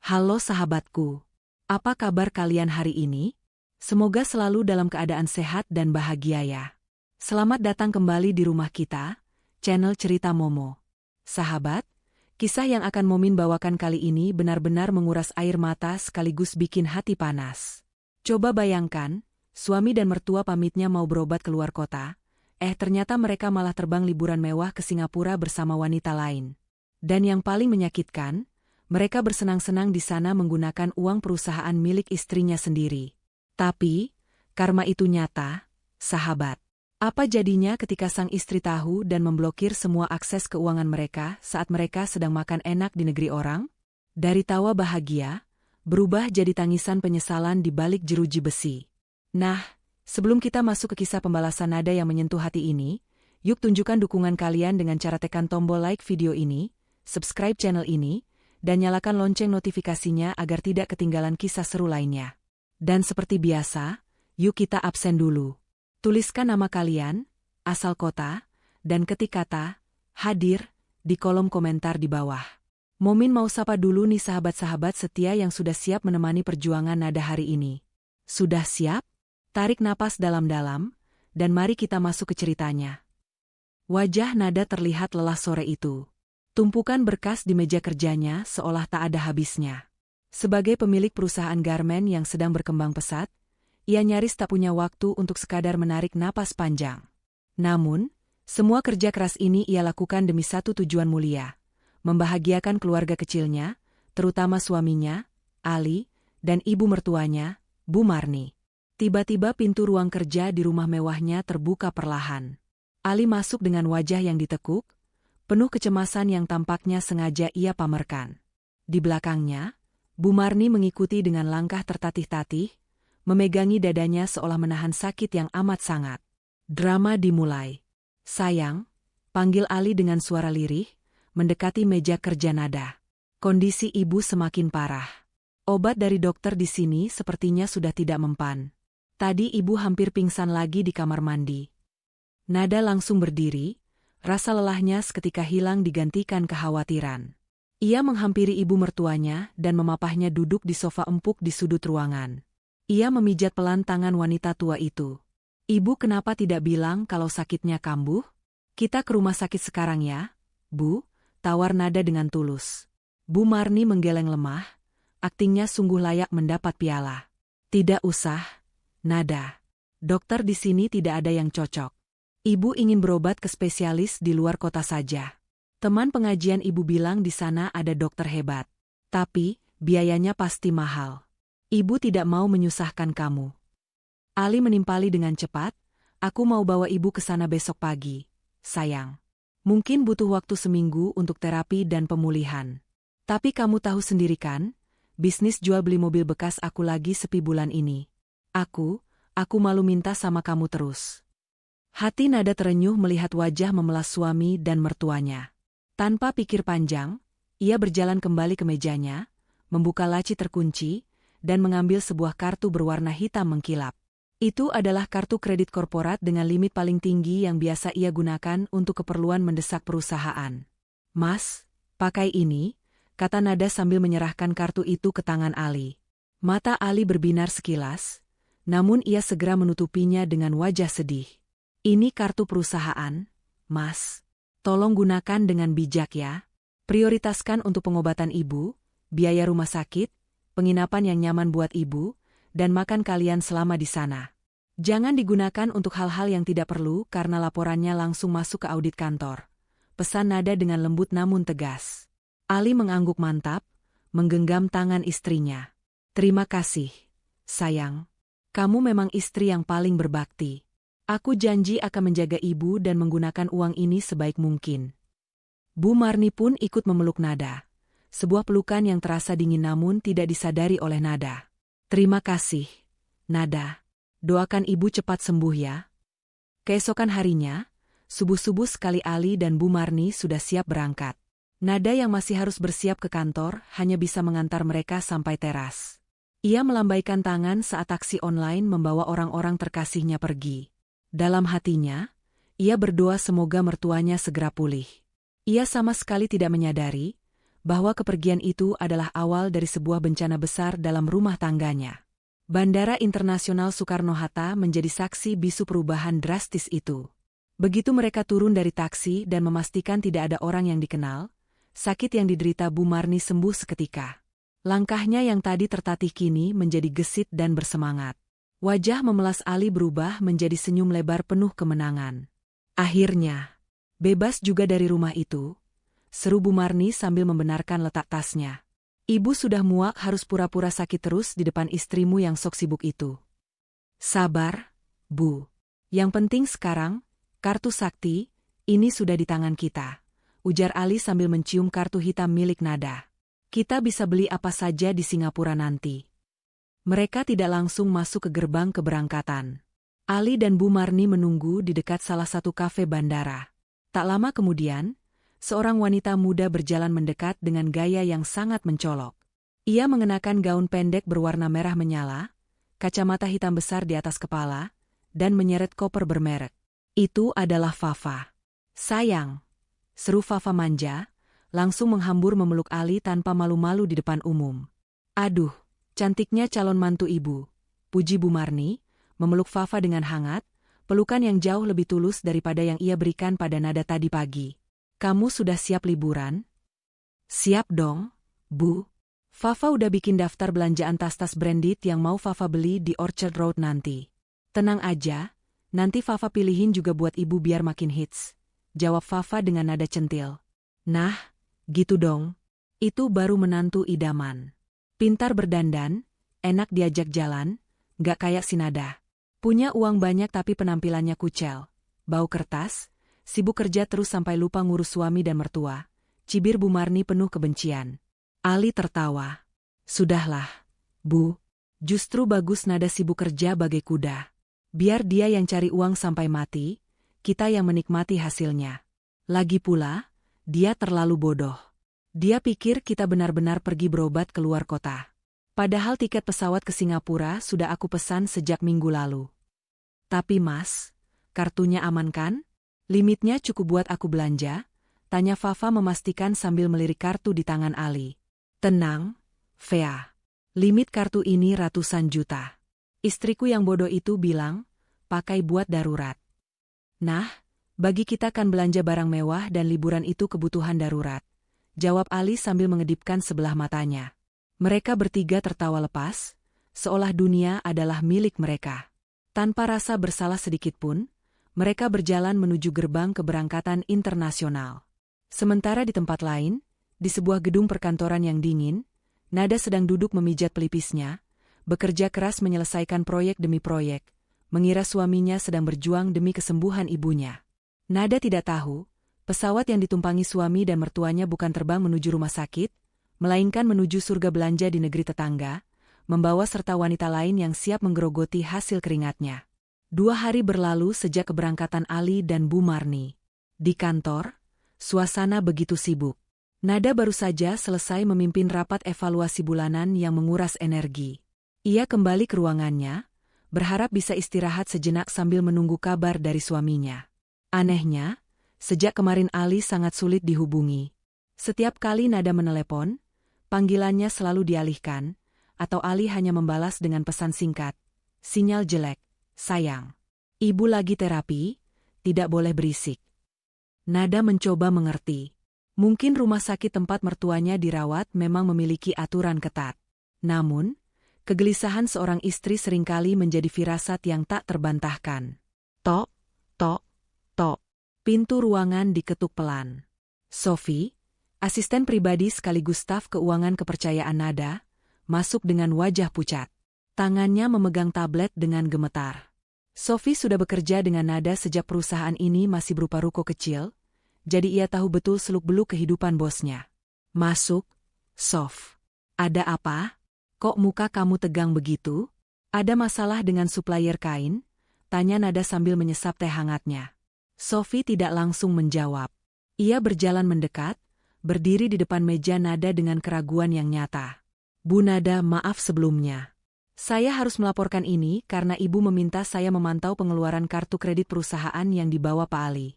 Halo sahabatku, apa kabar kalian hari ini? Semoga selalu dalam keadaan sehat dan bahagia ya. Selamat datang kembali di rumah kita, channel Cerita Momo. Sahabat, kisah yang akan Momin bawakan kali ini benar-benar menguras air mata sekaligus bikin hati panas. Coba bayangkan, suami dan mertua pamitnya mau berobat keluar kota, ternyata mereka malah terbang liburan mewah ke Singapura bersama wanita lain. Dan yang paling menyakitkan, mereka bersenang-senang di sana menggunakan uang perusahaan milik istrinya sendiri. Tapi, karma itu nyata, sahabat. Apa jadinya ketika sang istri tahu dan memblokir semua akses keuangan mereka saat mereka sedang makan enak di negeri orang? Dari tawa bahagia, berubah jadi tangisan penyesalan di balik jeruji besi. Nah, sebelum kita masuk ke kisah pembalasan nada yang menyentuh hati ini, yuk tunjukkan dukungan kalian dengan cara tekan tombol like video ini, subscribe channel ini, dan nyalakan lonceng notifikasinya agar tidak ketinggalan kisah seru lainnya. Dan seperti biasa, yuk kita absen dulu. Tuliskan nama kalian, asal kota, dan ketik kata hadir di kolom komentar di bawah. Momin mau sapa dulu nih sahabat-sahabat setia yang sudah siap menemani perjuangan nada hari ini. Sudah siap? Tarik napas dalam-dalam, dan mari kita masuk ke ceritanya. Wajah Nada terlihat lelah sore itu. Tumpukan berkas di meja kerjanya seolah tak ada habisnya. Sebagai pemilik perusahaan garmen yang sedang berkembang pesat, ia nyaris tak punya waktu untuk sekadar menarik napas panjang. Namun, semua kerja keras ini ia lakukan demi satu tujuan mulia, membahagiakan keluarga kecilnya, terutama suaminya, Ali, dan ibu mertuanya, Bu Marni. Tiba-tiba pintu ruang kerja di rumah mewahnya terbuka perlahan. Ali masuk dengan wajah yang ditekuk, penuh kecemasan yang tampaknya sengaja ia pamerkan. Di belakangnya, Bu Marni mengikuti dengan langkah tertatih-tatih, memegangi dadanya seolah menahan sakit yang amat sangat. Drama dimulai. Sayang, panggil Ali dengan suara lirih, mendekati meja kerja Nada. Kondisi ibu semakin parah. Obat dari dokter di sini sepertinya sudah tidak mempan. Tadi ibu hampir pingsan lagi di kamar mandi. Nada langsung berdiri. Rasa lelahnya seketika hilang digantikan kekhawatiran. Ia menghampiri ibu mertuanya dan memapahnya duduk di sofa empuk di sudut ruangan. Ia memijat pelan tangan wanita tua itu. Ibu kenapa tidak bilang kalau sakitnya kambuh? Kita ke rumah sakit sekarang ya, Bu, tawar Nada dengan tulus. Bu Marni menggeleng lemah, aktingnya sungguh layak mendapat piala. Tidak usah, Nada. Dokter di sini tidak ada yang cocok. Ibu ingin berobat ke spesialis di luar kota saja. Teman pengajian ibu bilang di sana ada dokter hebat. Tapi, biayanya pasti mahal. Ibu tidak mau menyusahkan kamu. Ali menimpali dengan cepat, aku mau bawa ibu ke sana besok pagi, sayang. Mungkin butuh waktu seminggu untuk terapi dan pemulihan. Tapi kamu tahu sendiri kan, bisnis jual beli mobil bekas aku lagi sepi bulan ini. Aku malu minta sama kamu terus. Hati Nada terenyuh melihat wajah memelas suami dan mertuanya. Tanpa pikir panjang, ia berjalan kembali ke mejanya, membuka laci terkunci, dan mengambil sebuah kartu berwarna hitam mengkilap. Itu adalah kartu kredit korporat dengan limit paling tinggi yang biasa ia gunakan untuk keperluan mendesak perusahaan. Mas, pakai ini, kata Nada sambil menyerahkan kartu itu ke tangan Ali. Mata Ali berbinar sekilas, namun ia segera menutupinya dengan wajah sedih. Ini kartu perusahaan, Mas. Tolong gunakan dengan bijak ya. Prioritaskan untuk pengobatan ibu, biaya rumah sakit, penginapan yang nyaman buat ibu, dan makan kalian selama di sana. Jangan digunakan untuk hal-hal yang tidak perlu karena laporannya langsung masuk ke audit kantor. Pesan Nada dengan lembut namun tegas. Ali mengangguk mantap, menggenggam tangan istrinya. Terima kasih, sayang. Kamu memang istri yang paling berbakti. Aku janji akan menjaga ibu dan menggunakan uang ini sebaik mungkin. Bu Marni pun ikut memeluk Nada. Sebuah pelukan yang terasa dingin namun tidak disadari oleh Nada. Terima kasih, Nada. Doakan ibu cepat sembuh ya. Keesokan harinya, subuh-subuh sekali Ali dan Bu Marni sudah siap berangkat. Nada yang masih harus bersiap ke kantor hanya bisa mengantar mereka sampai teras. Ia melambaikan tangan saat taksi online membawa orang-orang terkasihnya pergi. Dalam hatinya, ia berdoa semoga mertuanya segera pulih. Ia sama sekali tidak menyadari bahwa kepergian itu adalah awal dari sebuah bencana besar dalam rumah tangganya. Bandara Internasional Soekarno-Hatta menjadi saksi bisu perubahan drastis itu. Begitu mereka turun dari taksi dan memastikan tidak ada orang yang dikenal, sakit yang diderita Bu Marni sembuh seketika. Langkahnya yang tadi tertatih kini menjadi gesit dan bersemangat. Wajah memelas Ali berubah menjadi senyum lebar penuh kemenangan. Akhirnya, bebas juga dari rumah itu, seru Bu Marni sambil membenarkan letak tasnya. Ibu sudah muak harus pura-pura sakit terus di depan istrimu yang sok sibuk itu. Sabar, Bu. Yang penting sekarang, kartu sakti, ini sudah di tangan kita, ujar Ali sambil mencium kartu hitam milik Nada. Kita bisa beli apa saja di Singapura nanti. Mereka tidak langsung masuk ke gerbang keberangkatan. Ali dan Bu Marni menunggu di dekat salah satu kafe bandara. Tak lama kemudian, seorang wanita muda berjalan mendekat dengan gaya yang sangat mencolok. Ia mengenakan gaun pendek berwarna merah menyala, kacamata hitam besar di atas kepala, dan menyeret koper bermerek. Itu adalah Fafa. Sayang, seru Fafa manja, langsung menghambur memeluk Ali tanpa malu-malu di depan umum. Aduh, cantiknya calon mantu ibu, puji Bu Marni, memeluk Fafa dengan hangat, pelukan yang jauh lebih tulus daripada yang ia berikan pada Nada tadi pagi. Kamu sudah siap liburan? Siap dong, Bu. Fafa udah bikin daftar belanjaan tas-tas branded yang mau Fafa beli di Orchard Road nanti. Tenang aja, nanti Fafa pilihin juga buat ibu biar makin hits, jawab Fafa dengan nada centil. Nah, gitu dong. Itu baru menantu idaman. Pintar berdandan, enak diajak jalan, gak kayak si Nada. Punya uang banyak tapi penampilannya kucel, bau kertas, sibuk kerja terus sampai lupa ngurus suami dan mertua, cibir Bu Marni penuh kebencian. Ali tertawa. Sudahlah, Bu. Justru bagus Nada sibuk kerja bagai kuda. Biar dia yang cari uang sampai mati, kita yang menikmati hasilnya. Lagi pula, dia terlalu bodoh. Dia pikir kita benar-benar pergi berobat ke luar kota. Padahal tiket pesawat ke Singapura sudah aku pesan sejak minggu lalu. Tapi Mas, kartunya aman kan? Limitnya cukup buat aku belanja? Tanya Fafa memastikan sambil melirik kartu di tangan Ali. Tenang, Fea. Limit kartu ini ratusan juta. Istriku yang bodoh itu bilang, pakai buat darurat. Nah, bagi kita kan belanja barang mewah dan liburan itu kebutuhan darurat, jawab Ali sambil mengedipkan sebelah matanya. Mereka bertiga tertawa lepas, seolah dunia adalah milik mereka. Tanpa rasa bersalah sedikitpun, mereka berjalan menuju gerbang keberangkatan internasional. Sementara di tempat lain, di sebuah gedung perkantoran yang dingin, Nada sedang duduk memijat pelipisnya, bekerja keras menyelesaikan proyek demi proyek, mengira suaminya sedang berjuang demi kesembuhan ibunya. Nada tidak tahu, pesawat yang ditumpangi suami dan mertuanya bukan terbang menuju rumah sakit, melainkan menuju surga belanja di negeri tetangga, membawa serta wanita lain yang siap menggerogoti hasil keringatnya. 2 hari berlalu sejak keberangkatan Ali dan Bu Marni. Di kantor, suasana begitu sibuk. Nada baru saja selesai memimpin rapat evaluasi bulanan yang menguras energi. Ia kembali ke ruangannya, berharap bisa istirahat sejenak sambil menunggu kabar dari suaminya. Anehnya, sejak kemarin Ali sangat sulit dihubungi. Setiap kali Nada menelepon, panggilannya selalu dialihkan, atau Ali hanya membalas dengan pesan singkat, sinyal jelek. Sayang, ibu lagi terapi, tidak boleh berisik. Nada mencoba mengerti. Mungkin rumah sakit tempat mertuanya dirawat memang memiliki aturan ketat. Namun, kegelisahan seorang istri seringkali menjadi firasat yang tak terbantahkan. Tok, tok, tok. Pintu ruangan diketuk pelan. Sophie, asisten pribadi sekaligus staf keuangan kepercayaan Nada, masuk dengan wajah pucat. Tangannya memegang tablet dengan gemetar. Sophie sudah bekerja dengan Nada sejak perusahaan ini masih berupa ruko kecil, jadi ia tahu betul seluk-beluk kehidupan bosnya. Masuk, Sof. Ada apa? Kok muka kamu tegang begitu? Ada masalah dengan supplier kain? Tanya Nada sambil menyesap teh hangatnya. Sophie tidak langsung menjawab. Ia berjalan mendekat, berdiri di depan meja Nada dengan keraguan yang nyata. Bu Nada, maaf sebelumnya. Saya harus melaporkan ini karena ibu meminta saya memantau pengeluaran kartu kredit perusahaan yang dibawa Pak Ali.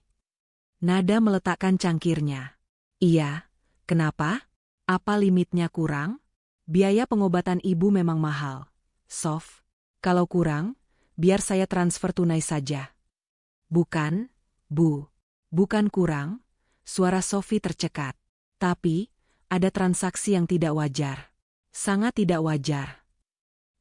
Nada meletakkan cangkirnya. Iya, kenapa? Apa limitnya kurang? Biaya pengobatan ibu memang mahal. Sof, kalau kurang, biar saya transfer tunai saja. Bukan, Bu. Bukan kurang. Suara Sofi tercekat. Tapi, ada transaksi yang tidak wajar. Sangat tidak wajar.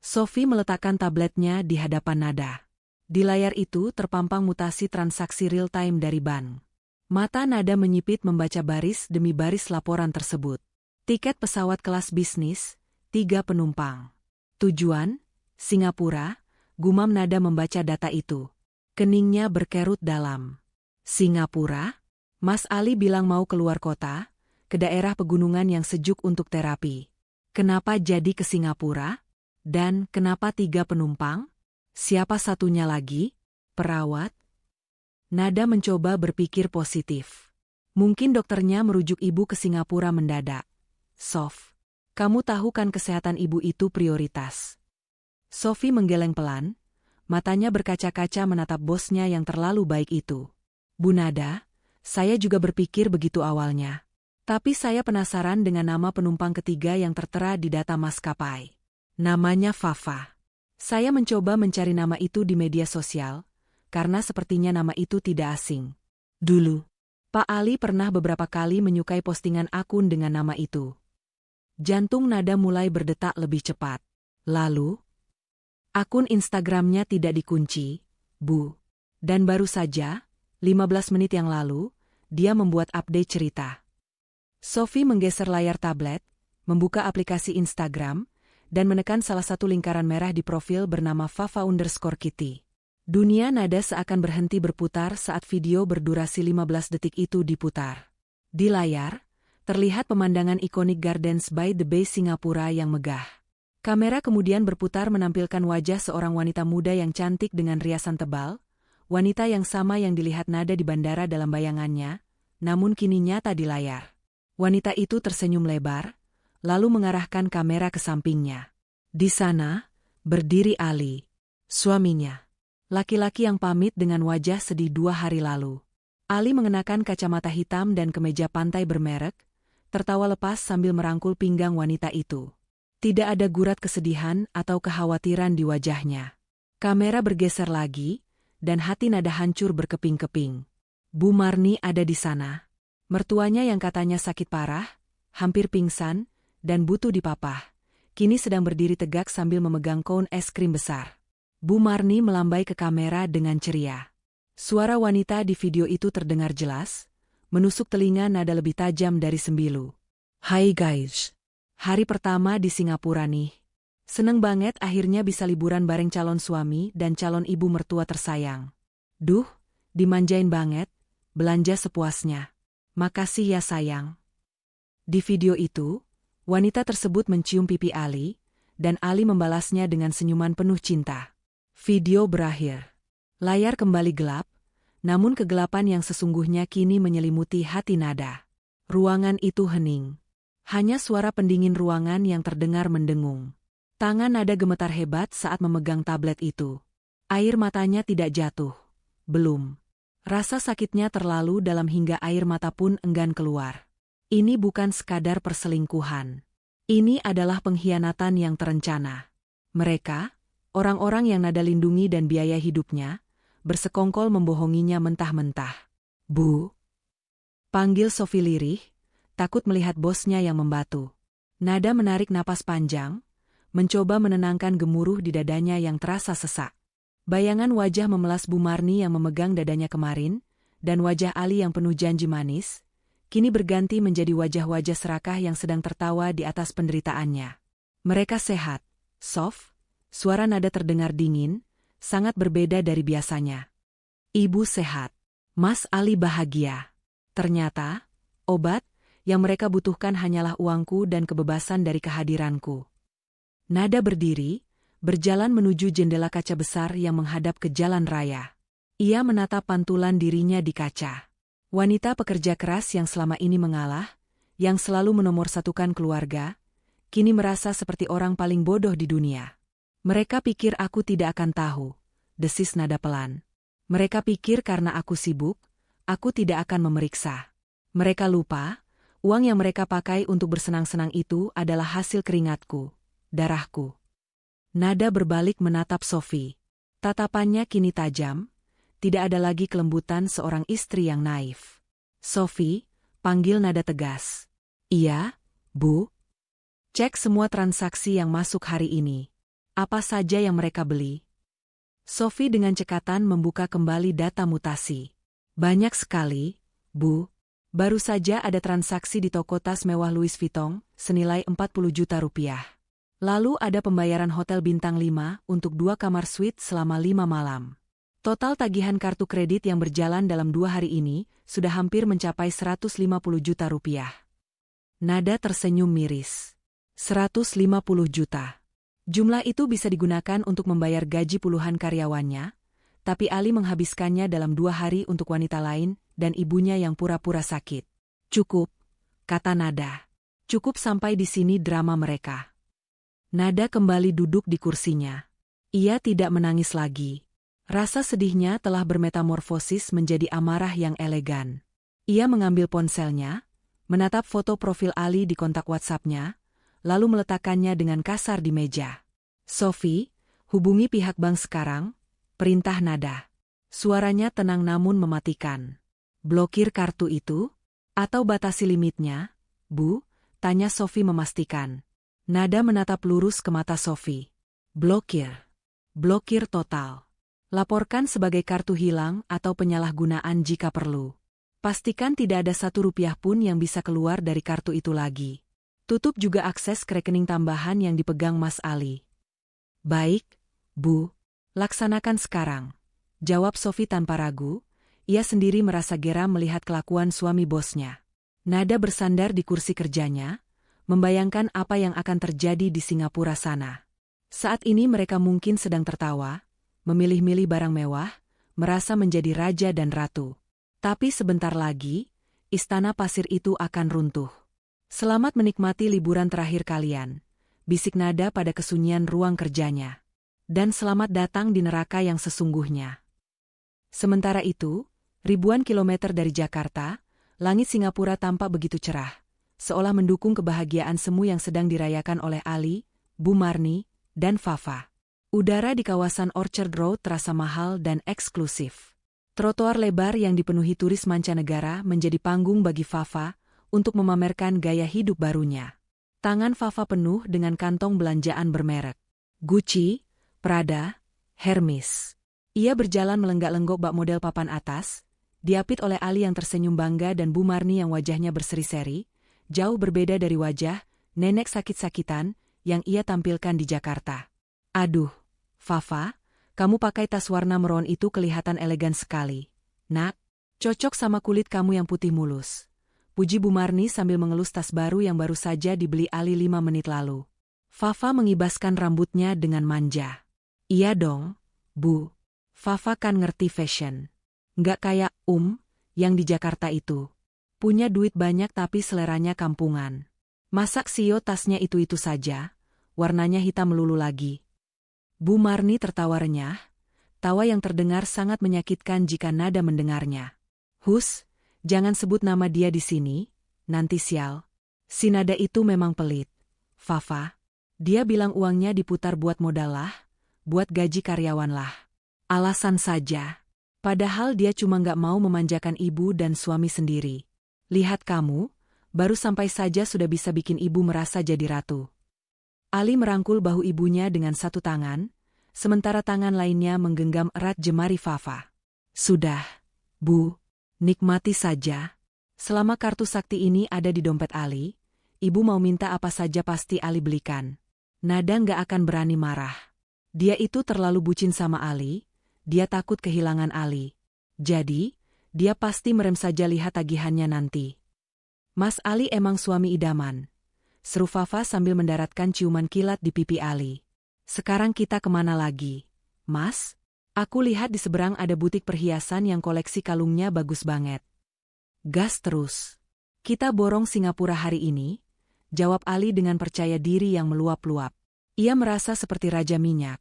Sofi meletakkan tabletnya di hadapan Nada. Di layar itu terpampang mutasi transaksi real-time dari bank. Mata Nada menyipit membaca baris demi baris laporan tersebut. Tiket pesawat kelas bisnis, 3 penumpang. Tujuan, Singapura, gumam Nada membaca data itu. Keningnya berkerut dalam. Singapura? Mas Ali bilang mau keluar kota, ke daerah pegunungan yang sejuk untuk terapi. Kenapa jadi ke Singapura? Dan kenapa 3 penumpang? Siapa satunya lagi? Perawat? Nada mencoba berpikir positif. Mungkin dokternya merujuk ibu ke Singapura mendadak. Sof, kamu tahu kan kesehatan ibu itu prioritas. Sofi menggeleng pelan, matanya berkaca-kaca menatap bosnya yang terlalu baik itu. Bu Nada, saya juga berpikir begitu awalnya. Tapi saya penasaran dengan nama penumpang ketiga yang tertera di data maskapai. Namanya Fafa. Saya mencoba mencari nama itu di media sosial, karena sepertinya nama itu tidak asing. Dulu, Pak Ali pernah beberapa kali menyukai postingan akun dengan nama itu. Jantung Nada mulai berdetak lebih cepat. Lalu, akun Instagramnya tidak dikunci, Bu. Dan baru saja, 15 menit yang lalu, dia membuat update cerita. Sofi menggeser layar tablet, membuka aplikasi Instagram, dan menekan salah satu lingkaran merah di profil bernama Fafa_Kitty. Dunia Nada seakan berhenti berputar saat video berdurasi 15 detik itu diputar. Di layar, terlihat pemandangan ikonik Gardens by the Bay Singapura yang megah. Kamera kemudian berputar menampilkan wajah seorang wanita muda yang cantik dengan riasan tebal, wanita yang sama yang dilihat Nada di bandara dalam bayangannya, namun kini nyata di layar. Wanita itu tersenyum lebar, lalu mengarahkan kamera ke sampingnya. Di sana, berdiri Ali, suaminya. Laki-laki yang pamit dengan wajah sedih 2 hari lalu. Ali mengenakan kacamata hitam dan kemeja pantai bermerek, tertawa lepas sambil merangkul pinggang wanita itu. Tidak ada gurat kesedihan atau kekhawatiran di wajahnya. Kamera bergeser lagi, dan hati Nada hancur berkeping-keping. Bu Marni ada di sana. Mertuanya yang katanya sakit parah, hampir pingsan, dan butuh dipapah, kini sedang berdiri tegak sambil memegang koun es krim besar. Bu Marni melambai ke kamera dengan ceria. Suara wanita di video itu terdengar jelas, menusuk telinga Nada lebih tajam dari sembilu. Hai guys. Hari pertama di Singapura nih. Seneng banget akhirnya bisa liburan bareng calon suami dan calon ibu mertua tersayang. Duh, dimanjain banget, belanja sepuasnya. Makasih ya sayang. Di video itu, wanita tersebut mencium pipi Ali, dan Ali membalasnya dengan senyuman penuh cinta. Video berakhir. Layar kembali gelap, namun kegelapan yang sesungguhnya kini menyelimuti hati Nada. Ruangan itu hening. Hanya suara pendingin ruangan yang terdengar mendengung. Tangan Nada gemetar hebat saat memegang tablet itu. Air matanya tidak jatuh. Belum. Rasa sakitnya terlalu dalam hingga air mata pun enggan keluar. Ini bukan sekadar perselingkuhan. Ini adalah pengkhianatan yang terencana. Mereka, orang-orang yang Nada lindungi dan biaya hidupnya, bersekongkol membohonginya mentah-mentah. Bu. Panggil Sofi lirih, takut melihat bosnya yang membatu. Nada menarik napas panjang, mencoba menenangkan gemuruh di dadanya yang terasa sesak. Bayangan wajah memelas Bu Marni yang memegang dadanya kemarin, dan wajah Ali yang penuh janji manis, kini berganti menjadi wajah-wajah serakah yang sedang tertawa di atas penderitaannya. Mereka sehat, Sof. Suara Nada terdengar dingin, sangat berbeda dari biasanya. Ibu sehat. Mas Ali bahagia. Ternyata, obat yang mereka butuhkan hanyalah uangku dan kebebasan dari kehadiranku. Nada berdiri, berjalan menuju jendela kaca besar yang menghadap ke jalan raya. Ia menatap pantulan dirinya di kaca. Wanita pekerja keras yang selama ini mengalah, yang selalu menomorsatukan keluarga, kini merasa seperti orang paling bodoh di dunia. Mereka pikir aku tidak akan tahu, desis Nada pelan. Mereka pikir karena aku sibuk, aku tidak akan memeriksa. Mereka lupa, Uang yang mereka pakai untuk bersenang-senang itu adalah hasil keringatku, darahku. Nada berbalik menatap Sophie. Tatapannya kini tajam, tidak ada lagi kelembutan seorang istri yang naif. Sophie, panggil Nada tegas. Iya, Bu. Cek semua transaksi yang masuk hari ini. Apa saja yang mereka beli? Sophie dengan cekatan membuka kembali data mutasi. Banyak sekali, Bu. Baru saja ada transaksi di toko tas mewah Louis Vuitton, senilai 40 juta rupiah. Lalu ada pembayaran hotel bintang 5 untuk 2 kamar suite selama 5 malam. Total tagihan kartu kredit yang berjalan dalam 2 hari ini sudah hampir mencapai 150 juta rupiah. Nada tersenyum miris. 150 juta. Jumlah itu bisa digunakan untuk membayar gaji puluhan karyawannya, tapi Ali menghabiskannya dalam 2 hari untuk wanita lain dan ibunya yang pura-pura sakit. Cukup, kata Nada. Cukup sampai di sini drama mereka. Nada kembali duduk di kursinya. Ia tidak menangis lagi. Rasa sedihnya telah bermetamorfosis menjadi amarah yang elegan. Ia mengambil ponselnya, menatap foto profil Ali di kontak WhatsApp-nya, lalu meletakkannya dengan kasar di meja. Sophie, hubungi pihak bank sekarang, perintah Nada. Suaranya tenang namun mematikan. Blokir kartu itu? Atau batasi limitnya, Bu? Tanya Sophie memastikan. Nada menatap lurus ke mata Sophie. Blokir. Blokir total. Laporkan sebagai kartu hilang atau penyalahgunaan jika perlu. Pastikan tidak ada 1 rupiah pun yang bisa keluar dari kartu itu lagi. Tutup juga akses ke rekening tambahan yang dipegang Mas Ali. Baik, Bu. Laksanakan sekarang. Jawab Sophie tanpa ragu. Ia sendiri merasa geram melihat kelakuan suami bosnya. Nada bersandar di kursi kerjanya, membayangkan apa yang akan terjadi di Singapura sana. Saat ini mereka mungkin sedang tertawa, memilih-milih barang mewah, merasa menjadi raja dan ratu. Tapi sebentar lagi, istana pasir itu akan runtuh. Selamat menikmati liburan terakhir kalian, bisik Nada pada kesunyian ruang kerjanya. Dan selamat datang di neraka yang sesungguhnya. Sementara itu, ribuan kilometer dari Jakarta, langit Singapura tampak begitu cerah, seolah mendukung kebahagiaan semu yang sedang dirayakan oleh Ali, Bu Marni, dan Fafa. Udara di kawasan Orchard Road terasa mahal dan eksklusif. Trotoar lebar yang dipenuhi turis mancanegara menjadi panggung bagi Fafa untuk memamerkan gaya hidup barunya. Tangan Fafa penuh dengan kantong belanjaan bermerek Gucci, Prada, Hermes. Ia berjalan melenggak-lenggok bak model papan atas, diapit oleh Ali yang tersenyum bangga dan Bu Marni yang wajahnya berseri-seri, jauh berbeda dari wajah nenek sakit-sakitan yang ia tampilkan di Jakarta. Aduh, Fafa, kamu pakai tas warna meron itu kelihatan elegan sekali. Nak, cocok sama kulit kamu yang putih mulus. Puji Bu Marni sambil mengelus tas baru yang baru saja dibeli Ali 5 menit lalu. Fafa mengibaskan rambutnya dengan manja. Iya dong, Bu. Fafa kan ngerti fashion. Nggak kayak yang di Jakarta itu. Punya duit banyak tapi seleranya kampungan. Masak sio tasnya itu-itu saja, warnanya hitam melulu lagi. Bu Marni tertawa renyah, tawa yang terdengar sangat menyakitkan jika Nada mendengarnya. Hus, jangan sebut nama dia di sini, nanti sial. Si Nada itu memang pelit. Fafa, dia bilang uangnya diputar buat modal lah, buat gaji karyawan lah. Alasan saja. Padahal dia cuma nggak mau memanjakan ibu dan suami sendiri. Lihat kamu, baru sampai saja sudah bisa bikin ibu merasa jadi ratu. Ali merangkul bahu ibunya dengan satu tangan, sementara tangan lainnya menggenggam erat jemari Fafa. Sudah, Bu, nikmati saja. Selama kartu sakti ini ada di dompet Ali, ibu mau minta apa saja pasti Ali belikan. Nada nggak akan berani marah. Dia itu terlalu bucin sama Ali. Dia takut kehilangan Ali. Jadi, dia pasti merem saja lihat tagihannya nanti. Mas Ali emang suami idaman. Seru Fafa sambil mendaratkan ciuman kilat di pipi Ali. Sekarang kita kemana lagi? Mas? Aku lihat di seberang ada butik perhiasan yang koleksi kalungnya bagus banget. Gas terus. Kita borong Singapura hari ini, jawab Ali dengan percaya diri yang meluap-luap. Ia merasa seperti raja minyak.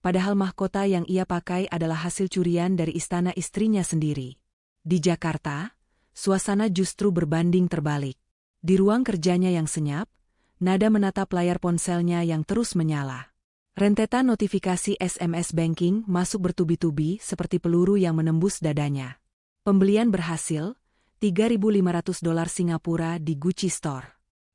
Padahal mahkota yang ia pakai adalah hasil curian dari istana istrinya sendiri. Di Jakarta, suasana justru berbanding terbalik. Di ruang kerjanya yang senyap, Nada menatap layar ponselnya yang terus menyala. Rentetan notifikasi SMS banking masuk bertubi-tubi seperti peluru yang menembus dadanya. Pembelian berhasil, $3.500 Singapura di Gucci Store.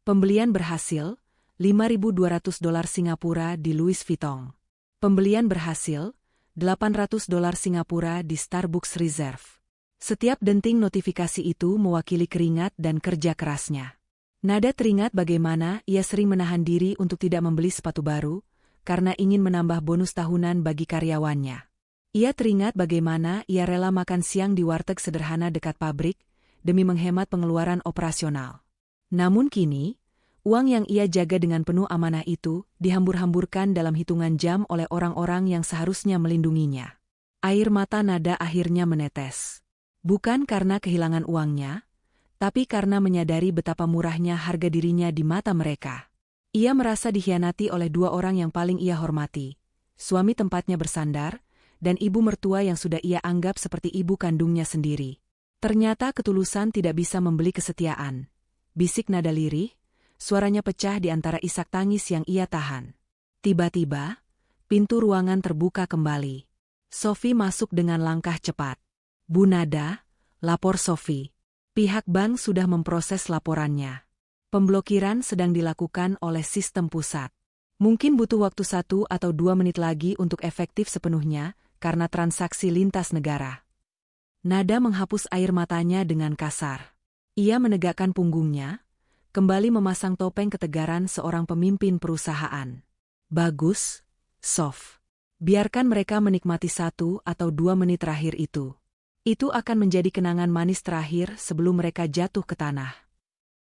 Pembelian berhasil, $5.200 Singapura di Louis Vuitton. Pembelian berhasil, $800 Singapura di Starbucks Reserve. Setiap denting notifikasi itu mewakili keringat dan kerja kerasnya. Nada teringat bagaimana ia sering menahan diri untuk tidak membeli sepatu baru, karena ingin menambah bonus tahunan bagi karyawannya. Ia teringat bagaimana ia rela makan siang di warteg sederhana dekat pabrik, demi menghemat pengeluaran operasional. Namun kini, uang yang ia jaga dengan penuh amanah itu dihambur-hamburkan dalam hitungan jam oleh orang-orang yang seharusnya melindunginya. Air mata Nada akhirnya menetes. Bukan karena kehilangan uangnya, tapi karena menyadari betapa murahnya harga dirinya di mata mereka. Ia merasa dikhianati oleh dua orang yang paling ia hormati, suami tempatnya bersandar, dan ibu mertua yang sudah ia anggap seperti ibu kandungnya sendiri. Ternyata ketulusan tidak bisa membeli kesetiaan. Bisik Nada lirih, suaranya pecah di antara isak tangis yang ia tahan. Tiba-tiba, pintu ruangan terbuka kembali. Sophie masuk dengan langkah cepat. "Bu Nada, lapor Sophie. Pihak bank sudah memproses laporannya. Pemblokiran sedang dilakukan oleh sistem pusat. Mungkin butuh waktu 1 atau 2 menit lagi untuk efektif sepenuhnya karena transaksi lintas negara." Nada menghapus air matanya dengan kasar. Ia menegakkan punggungnya, kembali memasang topeng ketegaran seorang pemimpin perusahaan. "Bagus, Sof. Biarkan mereka menikmati 1 atau 2 menit terakhir itu. Itu akan menjadi kenangan manis terakhir sebelum mereka jatuh ke tanah."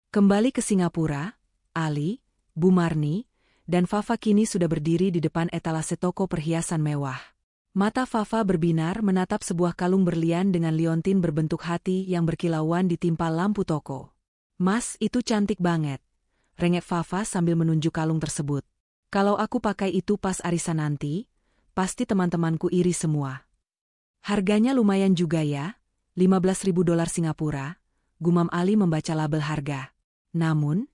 Kembali ke Singapura, Ali, Bu Marni, dan Fafa kini sudah berdiri di depan etalase toko perhiasan mewah. Mata Fafa berbinar menatap sebuah kalung berlian dengan liontin berbentuk hati yang berkilauan ditimpa lampu toko. "Mas, itu cantik banget," rengek Fafa sambil menunjuk kalung tersebut. "Kalau aku pakai itu pas arisan nanti, pasti teman-temanku iri semua." "Harganya lumayan juga ya, $15.000 Singapura," gumam Ali membaca label harga. Namun,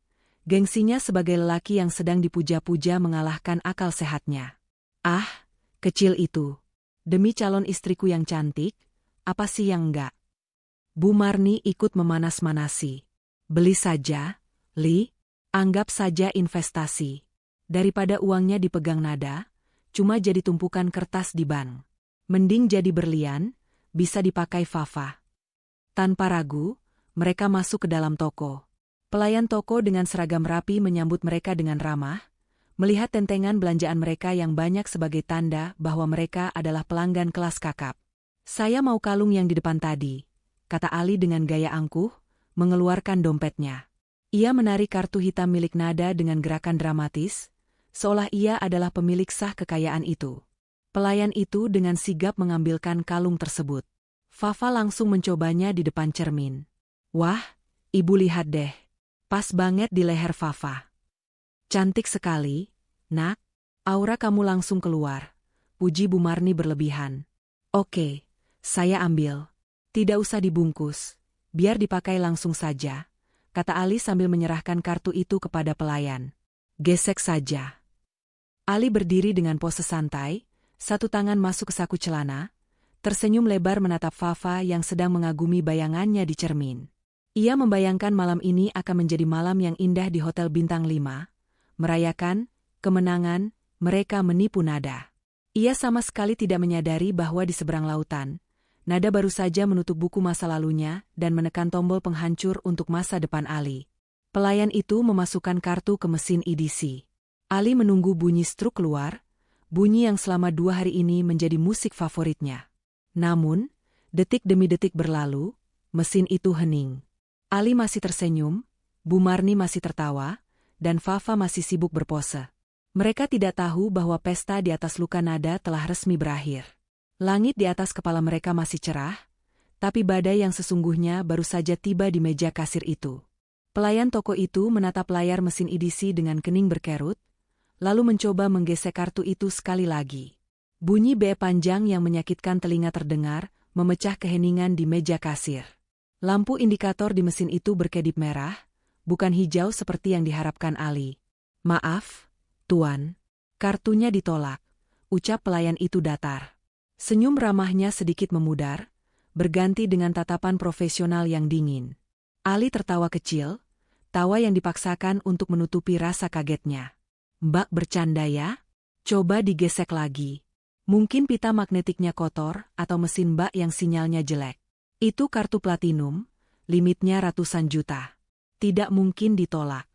gengsinya sebagai lelaki yang sedang dipuja-puja mengalahkan akal sehatnya. "Ah, kecil itu. Demi calon istriku yang cantik, apa sih yang enggak?" Bu Marni ikut memanas-manasi. "Beli saja, Li, anggap saja investasi. Daripada uangnya dipegang Nada, cuma jadi tumpukan kertas di bank. Mending jadi berlian, bisa dipakai Fafa." Tanpa ragu, mereka masuk ke dalam toko. Pelayan toko dengan seragam rapi menyambut mereka dengan ramah, melihat tentengan belanjaan mereka yang banyak sebagai tanda bahwa mereka adalah pelanggan kelas kakap. "Saya mau kalung yang di depan tadi," kata Ali dengan gaya angkuh, mengeluarkan dompetnya. Ia menarik kartu hitam milik Nada dengan gerakan dramatis, seolah ia adalah pemilik sah kekayaan itu. Pelayan itu dengan sigap mengambilkan kalung tersebut. Fafa langsung mencobanya di depan cermin. "Wah, ibu lihat deh. Pas banget di leher Fafa. Cantik sekali, nak. Aura kamu langsung keluar," puji Bu Marni berlebihan. "Oke, saya ambil. Tidak usah dibungkus, biar dipakai langsung saja," kata Ali sambil menyerahkan kartu itu kepada pelayan. "Gesek saja." Ali berdiri dengan pose santai, satu tangan masuk ke saku celana, tersenyum lebar menatap Fafa yang sedang mengagumi bayangannya di cermin. Ia membayangkan malam ini akan menjadi malam yang indah di Hotel Bintang 5, merayakan kemenangan mereka menipu Nada. Ia sama sekali tidak menyadari bahwa di seberang lautan, Nada baru saja menutup buku masa lalunya dan menekan tombol penghancur untuk masa depan Ali. Pelayan itu memasukkan kartu ke mesin EDC. Ali menunggu bunyi struk keluar, bunyi yang selama 2 hari ini menjadi musik favoritnya. Namun, detik demi detik berlalu, mesin itu hening. Ali masih tersenyum, Bu Marni masih tertawa, dan Fafa masih sibuk berpose. Mereka tidak tahu bahwa pesta di atas luka Nada telah resmi berakhir. Langit di atas kepala mereka masih cerah, tapi badai yang sesungguhnya baru saja tiba di meja kasir itu. Pelayan toko itu menatap layar mesin EDC dengan kening berkerut, lalu mencoba menggesek kartu itu sekali lagi. Bunyi B panjang yang menyakitkan telinga terdengar, memecah keheningan di meja kasir. Lampu indikator di mesin itu berkedip merah, bukan hijau seperti yang diharapkan Ali. "Maaf, Tuan. Kartunya ditolak," ucap pelayan itu datar. Senyum ramahnya sedikit memudar, berganti dengan tatapan profesional yang dingin. Ali tertawa kecil, tawa yang dipaksakan untuk menutupi rasa kagetnya. "Mbak bercanda ya? Coba digesek lagi. Mungkin pita magnetiknya kotor atau mesin Mbak yang sinyalnya jelek. Itu kartu platinum, limitnya ratusan juta. Tidak mungkin ditolak."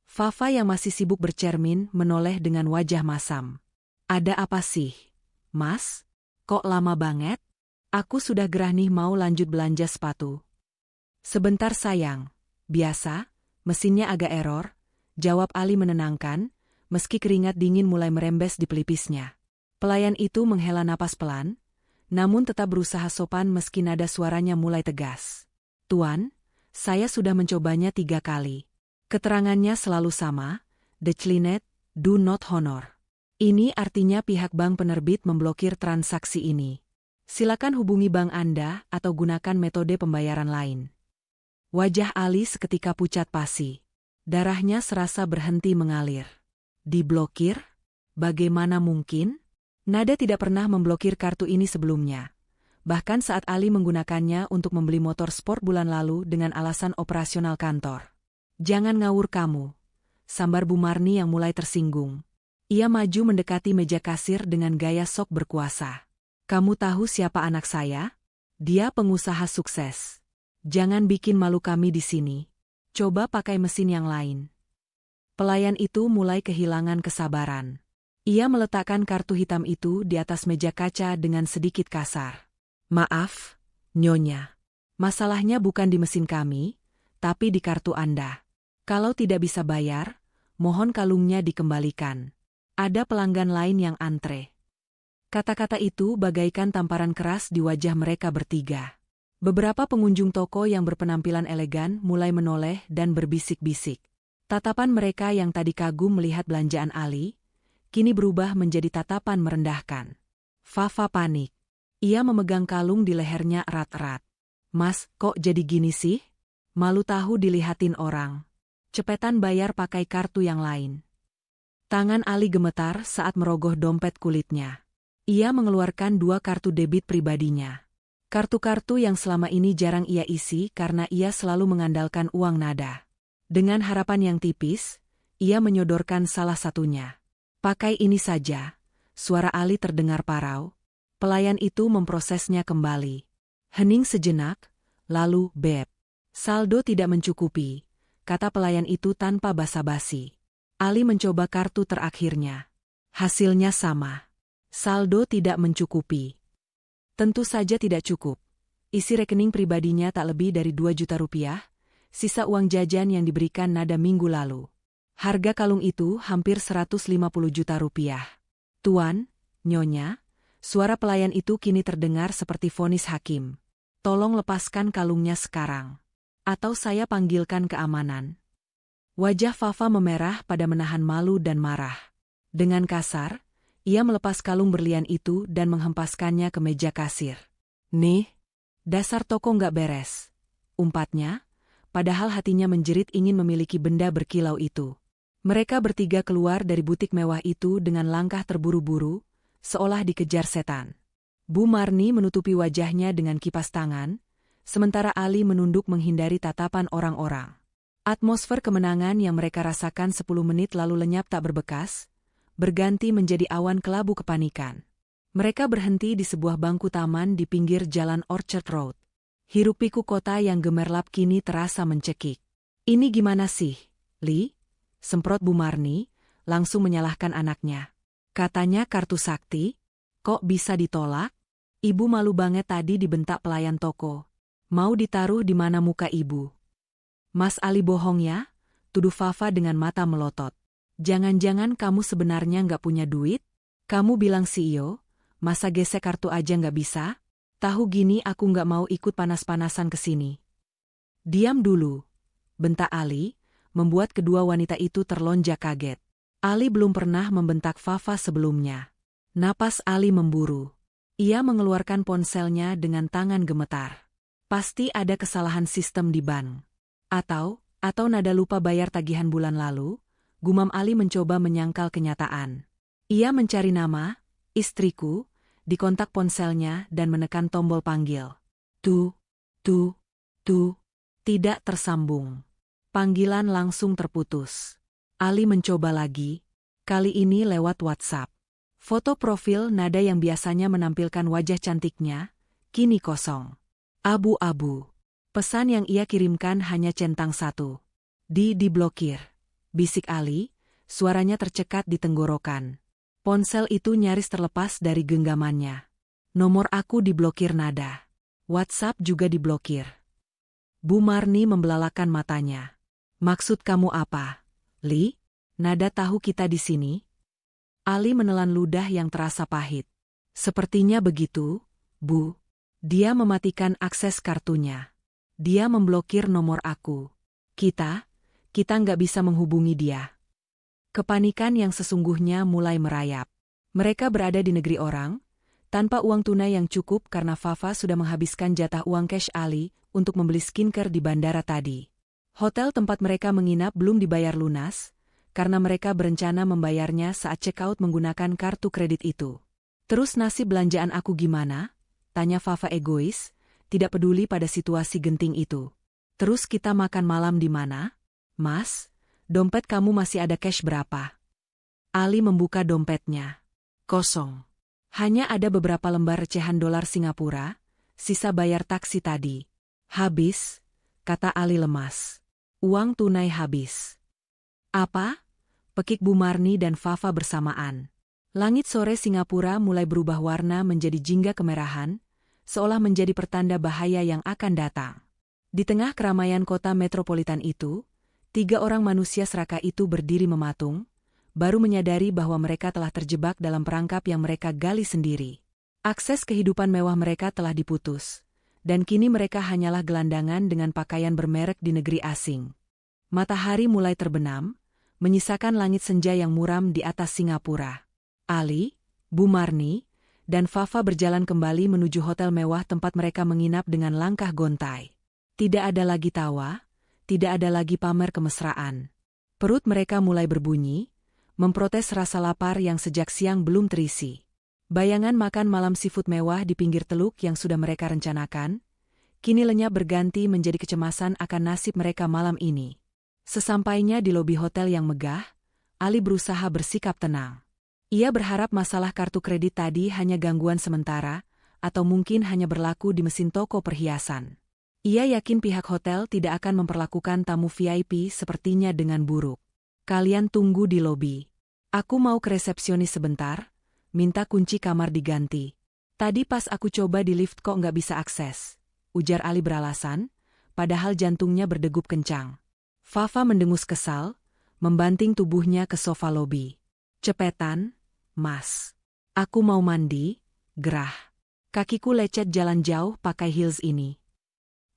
Fafa yang masih sibuk bercermin menoleh dengan wajah masam. "Ada apa sih, Mas? Kok lama banget? Aku sudah gerah nih mau lanjut belanja sepatu." "Sebentar sayang. Biasa, mesinnya agak error," jawab Ali menenangkan, meski keringat dingin mulai merembes di pelipisnya. Pelayan itu menghela napas pelan, namun tetap berusaha sopan meski nada suaranya mulai tegas. "Tuan, saya sudah mencobanya 3 kali. Keterangannya selalu sama, declined, do not honor. Ini artinya pihak bank penerbit memblokir transaksi ini. Silakan hubungi bank Anda atau gunakan metode pembayaran lain." Wajah Ali seketika pucat pasi. Darahnya serasa berhenti mengalir. "Diblokir? Bagaimana mungkin? Nada tidak pernah memblokir kartu ini sebelumnya. Bahkan saat Ali menggunakannya untuk membeli motor sport bulan lalu dengan alasan operasional kantor." "Jangan ngawur kamu," sambar Bu Marni yang mulai tersinggung. Ia maju mendekati meja kasir dengan gaya sok berkuasa. "Kamu tahu siapa anak saya? Dia pengusaha sukses. Jangan bikin malu kami di sini. Coba pakai mesin yang lain." Pelayan itu mulai kehilangan kesabaran. Ia meletakkan kartu hitam itu di atas meja kaca dengan sedikit kasar. "Maaf, Nyonya. Masalahnya bukan di mesin kami, tapi di kartu Anda. Kalau tidak bisa bayar, mohon kalungnya dikembalikan. Ada pelanggan lain yang antre." Kata-kata itu bagaikan tamparan keras di wajah mereka bertiga. Beberapa pengunjung toko yang berpenampilan elegan mulai menoleh dan berbisik-bisik. Tatapan mereka yang tadi kagum melihat belanjaan Ali, kini berubah menjadi tatapan merendahkan. Fafa panik. Ia memegang kalung di lehernya erat-erat. "Mas, kok jadi gini sih? Malu tahu dilihatin orang. Cepetan bayar pakai kartu yang lain." Tangan Ali gemetar saat merogoh dompet kulitnya. Ia mengeluarkan 2 kartu debit pribadinya. Kartu-kartu yang selama ini jarang ia isi karena ia selalu mengandalkan uang nada. Dengan harapan yang tipis, ia menyodorkan salah satunya. "Pakai ini saja." Suara Ali terdengar parau. Pelayan itu memprosesnya kembali. Hening sejenak, lalu "Beb, saldo tidak mencukupi," kata pelayan itu tanpa basa-basi. Ali mencoba kartu terakhirnya. Hasilnya sama. Saldo tidak mencukupi. Tentu saja tidak cukup. Isi rekening pribadinya tak lebih dari 2 juta rupiah, sisa uang jajan yang diberikan nada minggu lalu. Harga kalung itu hampir 150 juta rupiah. "Tuan, Nyonya," suara pelayan itu kini terdengar seperti vonis hakim. "Tolong lepaskan kalungnya sekarang. Atau saya panggilkan keamanan." Wajah Fafa memerah pada menahan malu dan marah. Dengan kasar, ia melepas kalung berlian itu dan menghempaskannya ke meja kasir. "Nih, dasar toko nggak beres," umpatnya, padahal hatinya menjerit ingin memiliki benda berkilau itu. Mereka bertiga keluar dari butik mewah itu dengan langkah terburu-buru, seolah dikejar setan. Bu Marni menutupi wajahnya dengan kipas tangan, sementara Ali menunduk menghindari tatapan orang-orang. Atmosfer kemenangan yang mereka rasakan 10 menit lalu lenyap tak berbekas, berganti menjadi awan kelabu kepanikan. Mereka berhenti di sebuah bangku taman di pinggir jalan Orchard Road. Hiruk-pikuk kota yang gemerlap kini terasa mencekik. "Ini gimana sih, Li?" semprot Bu Marni, langsung menyalahkan anaknya. "Katanya kartu sakti, kok bisa ditolak? Ibu malu banget tadi dibentak pelayan toko. Mau ditaruh di mana muka ibu?" "Mas Ali bohong ya?" tuduh Fafa dengan mata melotot. "Jangan-jangan kamu sebenarnya nggak punya duit? Kamu bilang CEO, masa gesek kartu aja nggak bisa? Tahu gini aku nggak mau ikut panas-panasan ke sini." "Diam dulu," bentak Ali, membuat kedua wanita itu terlonjak kaget. Ali belum pernah membentak Fafa sebelumnya. Napas Ali memburu. Ia mengeluarkan ponselnya dengan tangan gemetar. Pasti ada kesalahan sistem di bank. Atau, Atau Nada lupa bayar tagihan bulan lalu? Gumam Ali mencoba menyangkal kenyataan. Ia mencari nama, istriku, di kontak ponselnya dan menekan tombol panggil. Tuh, tidak tersambung. Panggilan langsung terputus. Ali mencoba lagi, kali ini lewat WhatsApp. Foto profil Nada yang biasanya menampilkan wajah cantiknya, kini kosong. Abu-abu. Pesan yang ia kirimkan hanya centang satu. Diblokir. Bisik Ali, suaranya tercekat di tenggorokan. Ponsel itu nyaris terlepas dari genggamannya. Nomor aku diblokir Nada. WhatsApp juga diblokir. Bu Marni membelalakan matanya. Maksud kamu apa, Li? Nada tahu kita di sini? Ali menelan ludah yang terasa pahit. Sepertinya begitu, Bu. Dia mematikan akses kartunya. Dia memblokir nomor aku. Kita nggak bisa menghubungi dia. Kepanikan yang sesungguhnya mulai merayap. Mereka berada di negeri orang, tanpa uang tunai yang cukup karena Fafa sudah menghabiskan jatah uang cash Ali untuk membeli skincare di bandara tadi. Hotel tempat mereka menginap belum dibayar lunas, karena mereka berencana membayarnya saat check-out menggunakan kartu kredit itu. Terus nasib belanjaan aku gimana? Tanya Fafa egois, tidak peduli pada situasi genting itu. Terus kita makan malam di mana? Mas, dompet kamu masih ada cash berapa? Ali membuka dompetnya. Kosong. Hanya ada beberapa lembar recehan dolar Singapura, sisa bayar taksi tadi. Habis, kata Ali lemas. Uang tunai habis. Apa? Pekik Bu Marni dan Fafa bersamaan. Langit sore Singapura mulai berubah warna menjadi jingga kemerahan, seolah menjadi pertanda bahaya yang akan datang. Di tengah keramaian kota metropolitan itu, 3 orang manusia serakah itu berdiri mematung, baru menyadari bahwa mereka telah terjebak dalam perangkap yang mereka gali sendiri. Akses kehidupan mewah mereka telah diputus, dan kini mereka hanyalah gelandangan dengan pakaian bermerek di negeri asing. Matahari mulai terbenam, menyisakan langit senja yang muram di atas Singapura. Ali, Bu Marni, dan Fafa berjalan kembali menuju hotel mewah tempat mereka menginap dengan langkah gontai. Tidak ada lagi tawa, tidak ada lagi pamer kemesraan. Perut mereka mulai berbunyi, memprotes rasa lapar yang sejak siang belum terisi. Bayangan makan malam seafood mewah di pinggir teluk yang sudah mereka rencanakan, kini lenyap berganti menjadi kecemasan akan nasib mereka malam ini. Sesampainya di lobi hotel yang megah, Ali berusaha bersikap tenang. Ia berharap masalah kartu kredit tadi hanya gangguan sementara, atau mungkin hanya berlaku di mesin toko perhiasan. Ia yakin pihak hotel tidak akan memperlakukan tamu VIP sepertinya dengan buruk. Kalian tunggu di lobi. Aku mau ke resepsionis sebentar, minta kunci kamar diganti. Tadi pas aku coba di lift kok nggak bisa akses, ujar Ali beralasan, padahal jantungnya berdegup kencang. Fafa mendengus kesal, membanting tubuhnya ke sofa lobi. Cepetan, Mas. Aku mau mandi, gerah. Kakiku lecet jalan jauh pakai heels ini.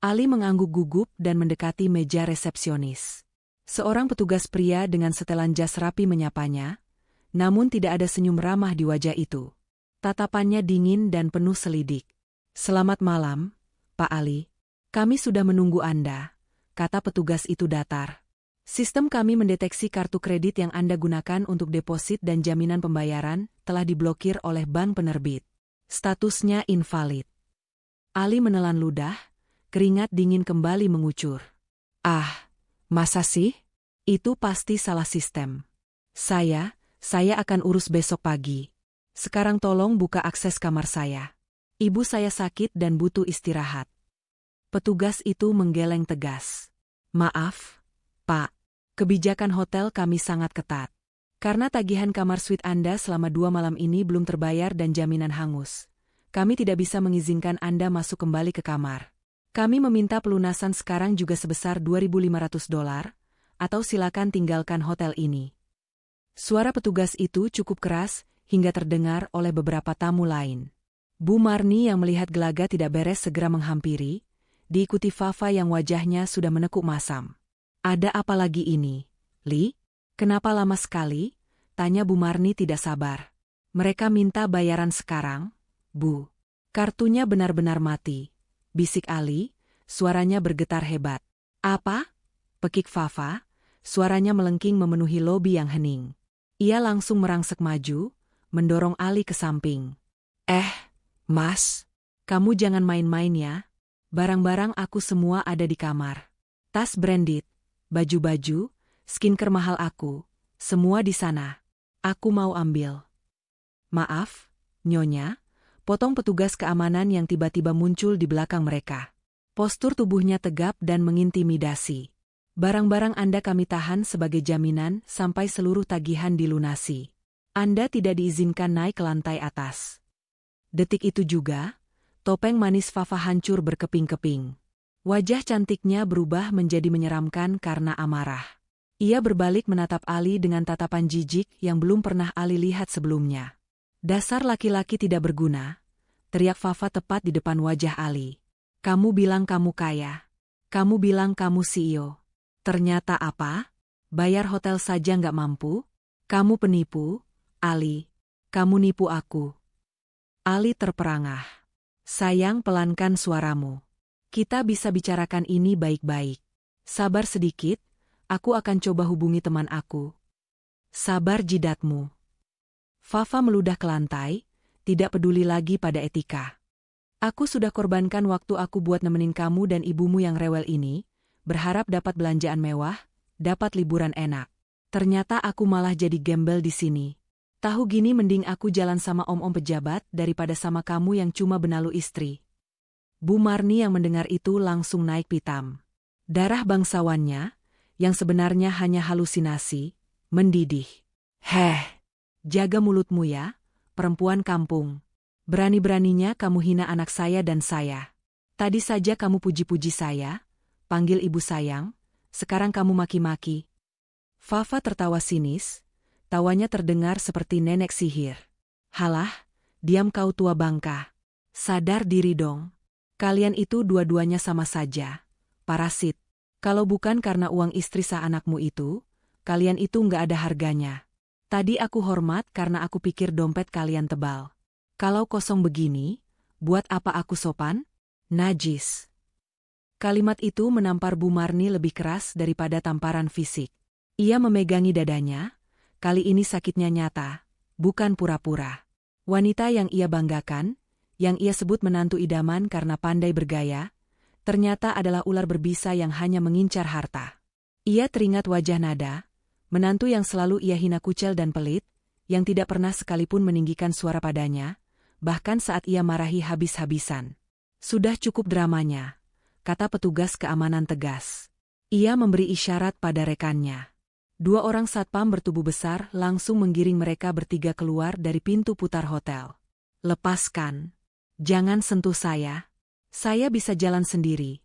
Ali mengangguk gugup dan mendekati meja resepsionis. Seorang petugas pria dengan setelan jas rapi menyapanya, namun tidak ada senyum ramah di wajah itu. Tatapannya dingin dan penuh selidik. Selamat malam, Pak Ali. Kami sudah menunggu Anda, kata petugas itu datar. Sistem kami mendeteksi kartu kredit yang Anda gunakan untuk deposit dan jaminan pembayaran telah diblokir oleh bank penerbit. Statusnya invalid. Ali menelan ludah, keringat dingin kembali mengucur. Ah, masa sih? Itu pasti salah sistem. Saya akan urus besok pagi. Sekarang tolong buka akses kamar saya. Ibu saya sakit dan butuh istirahat. Petugas itu menggeleng tegas. Maaf, Pak. Kebijakan hotel kami sangat ketat. Karena tagihan kamar suite Anda selama 2 malam ini belum terbayar dan jaminan hangus, kami tidak bisa mengizinkan Anda masuk kembali ke kamar. Kami meminta pelunasan sekarang juga sebesar $2.500, atau silakan tinggalkan hotel ini. Suara petugas itu cukup keras hingga terdengar oleh beberapa tamu lain. Bu Marni yang melihat gelagat tidak beres segera menghampiri, diikuti Fafa yang wajahnya sudah menekuk masam. Ada apa lagi ini, Li? Kenapa lama sekali? Tanya Bu Marni tidak sabar. Mereka minta bayaran sekarang, Bu. Kartunya benar-benar mati. Bisik Ali, suaranya bergetar hebat. Apa? Pekik Fafa, suaranya melengking memenuhi lobi yang hening. Ia langsung merangsek maju, mendorong Ali ke samping. Mas, kamu jangan main-main ya. Barang-barang aku semua ada di kamar. Tas branded, baju-baju, skincare mahal aku, semua di sana. Aku mau ambil. Maaf, Nyonya, potong petugas keamanan yang tiba-tiba muncul di belakang mereka. Postur tubuhnya tegap dan mengintimidasi. Barang-barang Anda kami tahan sebagai jaminan sampai seluruh tagihan dilunasi. Anda tidak diizinkan naik ke lantai atas. Detik itu juga, topeng manis Fafa hancur berkeping-keping. Wajah cantiknya berubah menjadi menyeramkan karena amarah. Ia berbalik menatap Ali dengan tatapan jijik yang belum pernah Ali lihat sebelumnya. Dasar laki-laki tidak berguna, teriak Fafa tepat di depan wajah Ali. Kamu bilang kamu kaya. Kamu bilang kamu CEO. Ternyata apa? Bayar hotel saja nggak mampu? Kamu penipu, Ali. Kamu nipu aku. Ali terperangah. Sayang, pelankan suaramu. Kita bisa bicarakan ini baik-baik. Sabar sedikit, aku akan coba hubungi teman aku. Sabar jidatmu. Fafa meludah ke lantai, tidak peduli lagi pada etika. Aku sudah korbankan waktu aku buat nemenin kamu dan ibumu yang rewel ini, berharap dapat belanjaan mewah, dapat liburan enak. Ternyata aku malah jadi gembel di sini. Tahu gini mending aku jalan sama om-om pejabat daripada sama kamu yang cuma benalu istri. Bu Marni yang mendengar itu langsung naik pitam. Darah bangsawannya, yang sebenarnya hanya halusinasi, mendidih. Jaga mulutmu ya, perempuan kampung. Berani-beraninya kamu hina anak saya dan saya. Tadi saja kamu puji-puji saya, panggil ibu sayang, sekarang kamu maki-maki. Fafa tertawa sinis. Tawanya terdengar seperti nenek sihir. Halah, diam kau tua bangka. Sadar diri dong. Kalian itu dua-duanya sama saja. Parasit. Kalau bukan karena uang istri sah anakmu itu, kalian itu nggak ada harganya. Tadi aku hormat karena aku pikir dompet kalian tebal. Kalau kosong begini, buat apa aku sopan? Najis. Kalimat itu menampar Bu Marni lebih keras daripada tamparan fisik. Ia memegangi dadanya. Kali ini sakitnya nyata, bukan pura-pura. Wanita yang ia banggakan, yang ia sebut menantu idaman karena pandai bergaya, ternyata adalah ular berbisa yang hanya mengincar harta. Ia teringat wajah Nada, menantu yang selalu ia hina kucel dan pelit, yang tidak pernah sekalipun meninggikan suara padanya, bahkan saat ia marahi habis-habisan. Sudah cukup dramanya, kata petugas keamanan tegas. Ia memberi isyarat pada rekannya. 2 orang satpam bertubuh besar langsung menggiring mereka bertiga keluar dari pintu putar hotel. Lepaskan. Jangan sentuh saya. Saya bisa jalan sendiri.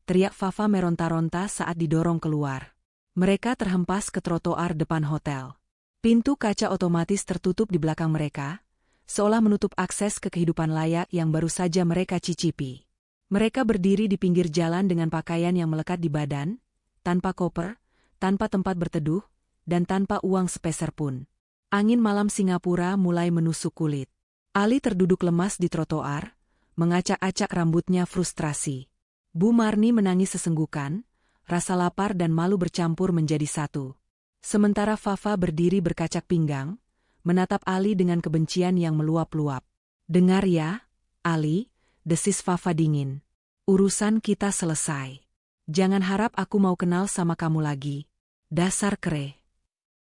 Teriak Fafa meronta-ronta saat didorong keluar. Mereka terhempas ke trotoar depan hotel. Pintu kaca otomatis tertutup di belakang mereka, seolah menutup akses ke kehidupan layak yang baru saja mereka cicipi. Mereka berdiri di pinggir jalan dengan pakaian yang melekat di badan, tanpa koper, tanpa tempat berteduh, dan tanpa uang sepeser pun. Angin malam Singapura mulai menusuk kulit. Ali terduduk lemas di trotoar, mengacak-acak rambutnya frustrasi. Bu Marni menangis sesenggukan, rasa lapar dan malu bercampur menjadi satu. Sementara Fafa berdiri berkacak pinggang, menatap Ali dengan kebencian yang meluap-luap. Dengar ya, Ali, desis Fafa dingin. Urusan kita selesai. Jangan harap aku mau kenal sama kamu lagi. Dasar kere.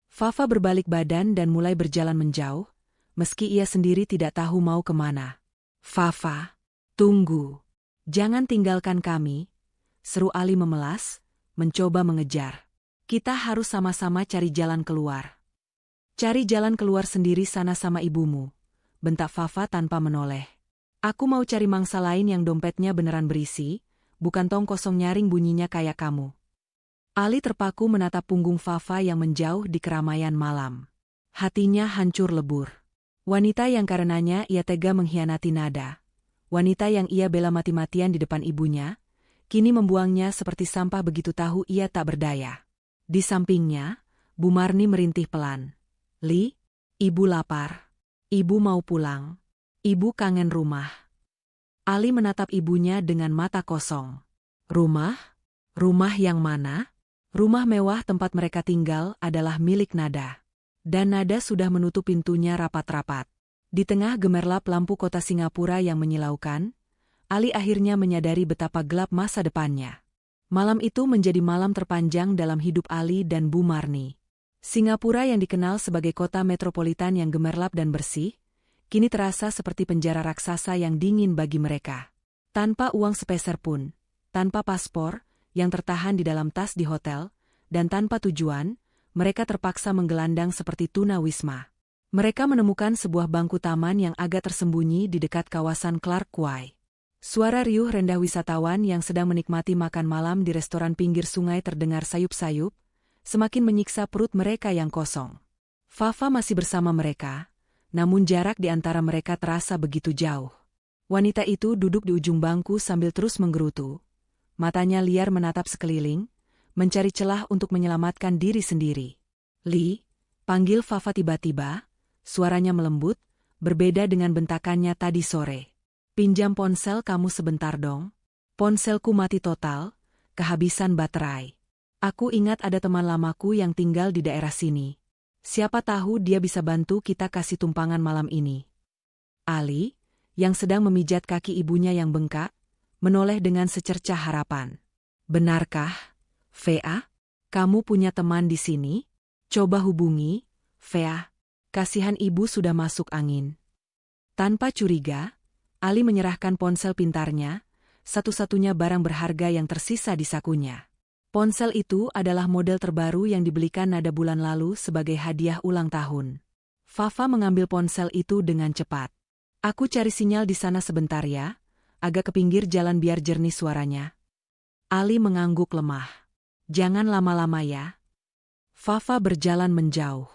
Fafa berbalik badan dan mulai berjalan menjauh, meski ia sendiri tidak tahu mau kemana. Fafa, tunggu. Jangan tinggalkan kami, seru Ali memelas, mencoba mengejar. Kita harus sama-sama cari jalan keluar. Cari jalan keluar sendiri sana sama ibumu, bentak Fafa tanpa menoleh. Aku mau cari mangsa lain yang dompetnya beneran berisi, bukan tong kosong nyaring bunyinya kayak kamu. Ali terpaku menatap punggung Fafa yang menjauh di keramaian malam. Hatinya hancur lebur. Wanita yang karenanya ia tega mengkhianati Nada, wanita yang ia bela mati-matian di depan ibunya, kini membuangnya seperti sampah begitu tahu ia tak berdaya. Di sampingnya, Bu Marni merintih pelan. Li, ibu lapar. Ibu mau pulang. Ibu kangen rumah. Ali menatap ibunya dengan mata kosong. Rumah? Rumah yang mana? Rumah mewah tempat mereka tinggal adalah milik Nada. Dan Nada sudah menutup pintunya rapat-rapat. Di tengah gemerlap lampu kota Singapura yang menyilaukan, Ali akhirnya menyadari betapa gelap masa depannya. Malam itu menjadi malam terpanjang dalam hidup Ali dan Bu Marni. Singapura yang dikenal sebagai kota metropolitan yang gemerlap dan bersih, kini terasa seperti penjara raksasa yang dingin bagi mereka. Tanpa uang sepeser pun, tanpa paspor, yang tertahan di dalam tas di hotel, dan tanpa tujuan, mereka terpaksa menggelandang seperti tuna wisma. Mereka menemukan sebuah bangku taman yang agak tersembunyi di dekat kawasan Clark Quay. Suara riuh rendah wisatawan yang sedang menikmati makan malam di restoran pinggir sungai terdengar sayup-sayup, semakin menyiksa perut mereka yang kosong. Fafa masih bersama mereka, namun jarak di antara mereka terasa begitu jauh. Wanita itu duduk di ujung bangku sambil terus menggerutu. Matanya liar menatap sekeliling, mencari celah untuk menyelamatkan diri sendiri. "Li," panggil Fafa tiba-tiba. Suaranya melembut, berbeda dengan bentakannya tadi sore. "Pinjam ponsel kamu sebentar dong. Ponselku mati total, kehabisan baterai. Aku ingat ada teman lamaku yang tinggal di daerah sini. Siapa tahu dia bisa bantu kita kasih tumpangan malam ini." Ali, yang sedang memijat kaki ibunya yang bengkak, menoleh dengan secercah harapan. "Benarkah, Fea? Kamu punya teman di sini? Coba hubungi, Fea. Kasihan ibu sudah masuk angin." Tanpa curiga, Ali menyerahkan ponsel pintarnya, satu-satunya barang berharga yang tersisa di sakunya. Ponsel itu adalah model terbaru yang dibelikan Nada bulan lalu sebagai hadiah ulang tahun. Fafa mengambil ponsel itu dengan cepat. "Aku cari sinyal di sana sebentar ya, agak ke pinggir jalan biar jernih suaranya." Ali mengangguk lemah. "Jangan lama-lama ya." Fafa berjalan menjauh.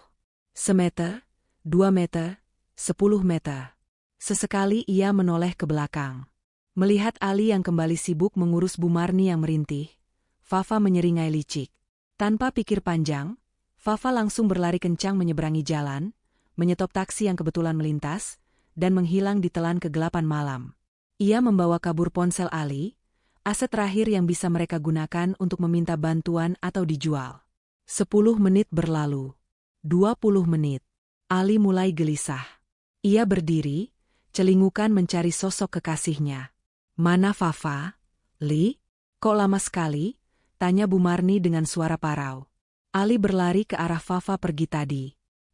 Semeter, 2 meter, 10 meter. Sesekali ia menoleh ke belakang. Melihat Ali yang kembali sibuk mengurus Bu Marni yang merintih, Fafa menyeringai licik. Tanpa pikir panjang, Fafa langsung berlari kencang menyeberangi jalan, menyetop taksi yang kebetulan melintas, dan menghilang di telan kegelapan malam. Ia membawa kabur ponsel Ali, aset terakhir yang bisa mereka gunakan untuk meminta bantuan atau dijual. 10 menit berlalu. 20 menit. Ali mulai gelisah. Ia berdiri, celingukan mencari sosok kekasihnya. "Mana Fafa? Li? Kok lama sekali?" tanya Bu Marni dengan suara parau. Ali berlari ke arah Fafa pergi tadi.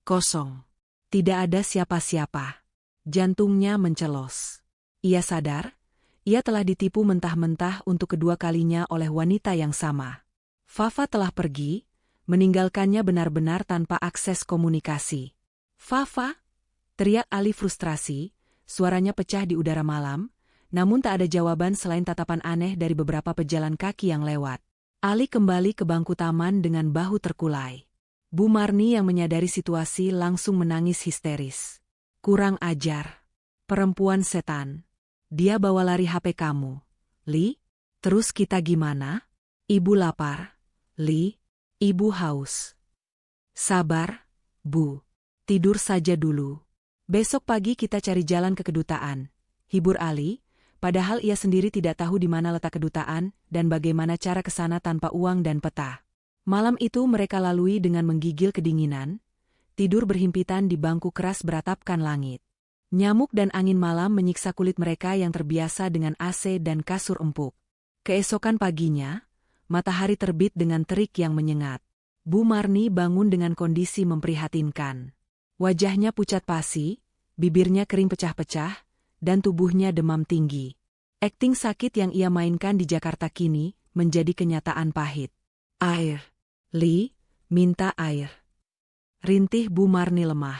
Kosong. Tidak ada siapa-siapa. Jantungnya mencelos. Ia sadar, ia telah ditipu mentah-mentah untuk kedua kalinya oleh wanita yang sama. Fafa telah pergi, meninggalkannya benar-benar tanpa akses komunikasi. "Fafa!" teriak Ali frustrasi, suaranya pecah di udara malam, namun tak ada jawaban selain tatapan aneh dari beberapa pejalan kaki yang lewat. Ali kembali ke bangku taman dengan bahu terkulai. Bu Marni yang menyadari situasi langsung menangis histeris. "Kurang ajar. Perempuan setan. Dia bawa lari HP kamu. Li, terus kita gimana? Ibu lapar. Li, ibu haus." "Sabar, Bu. Tidur saja dulu. Besok pagi kita cari jalan ke kedutaan," hibur Ali, padahal ia sendiri tidak tahu di mana letak kedutaan dan bagaimana cara ke sana tanpa uang dan peta. Malam itu mereka lalui dengan menggigil kedinginan, tidur berhimpitan di bangku keras beratapkan langit. Nyamuk dan angin malam menyiksa kulit mereka yang terbiasa dengan AC dan kasur empuk. Keesokan paginya, matahari terbit dengan terik yang menyengat. Bu Marni bangun dengan kondisi memprihatinkan. Wajahnya pucat pasi, bibirnya kering pecah-pecah, dan tubuhnya demam tinggi. Akting sakit yang ia mainkan di Jakarta kini menjadi kenyataan pahit. "Air. Li, minta air." Rintih Bu Marni lemah.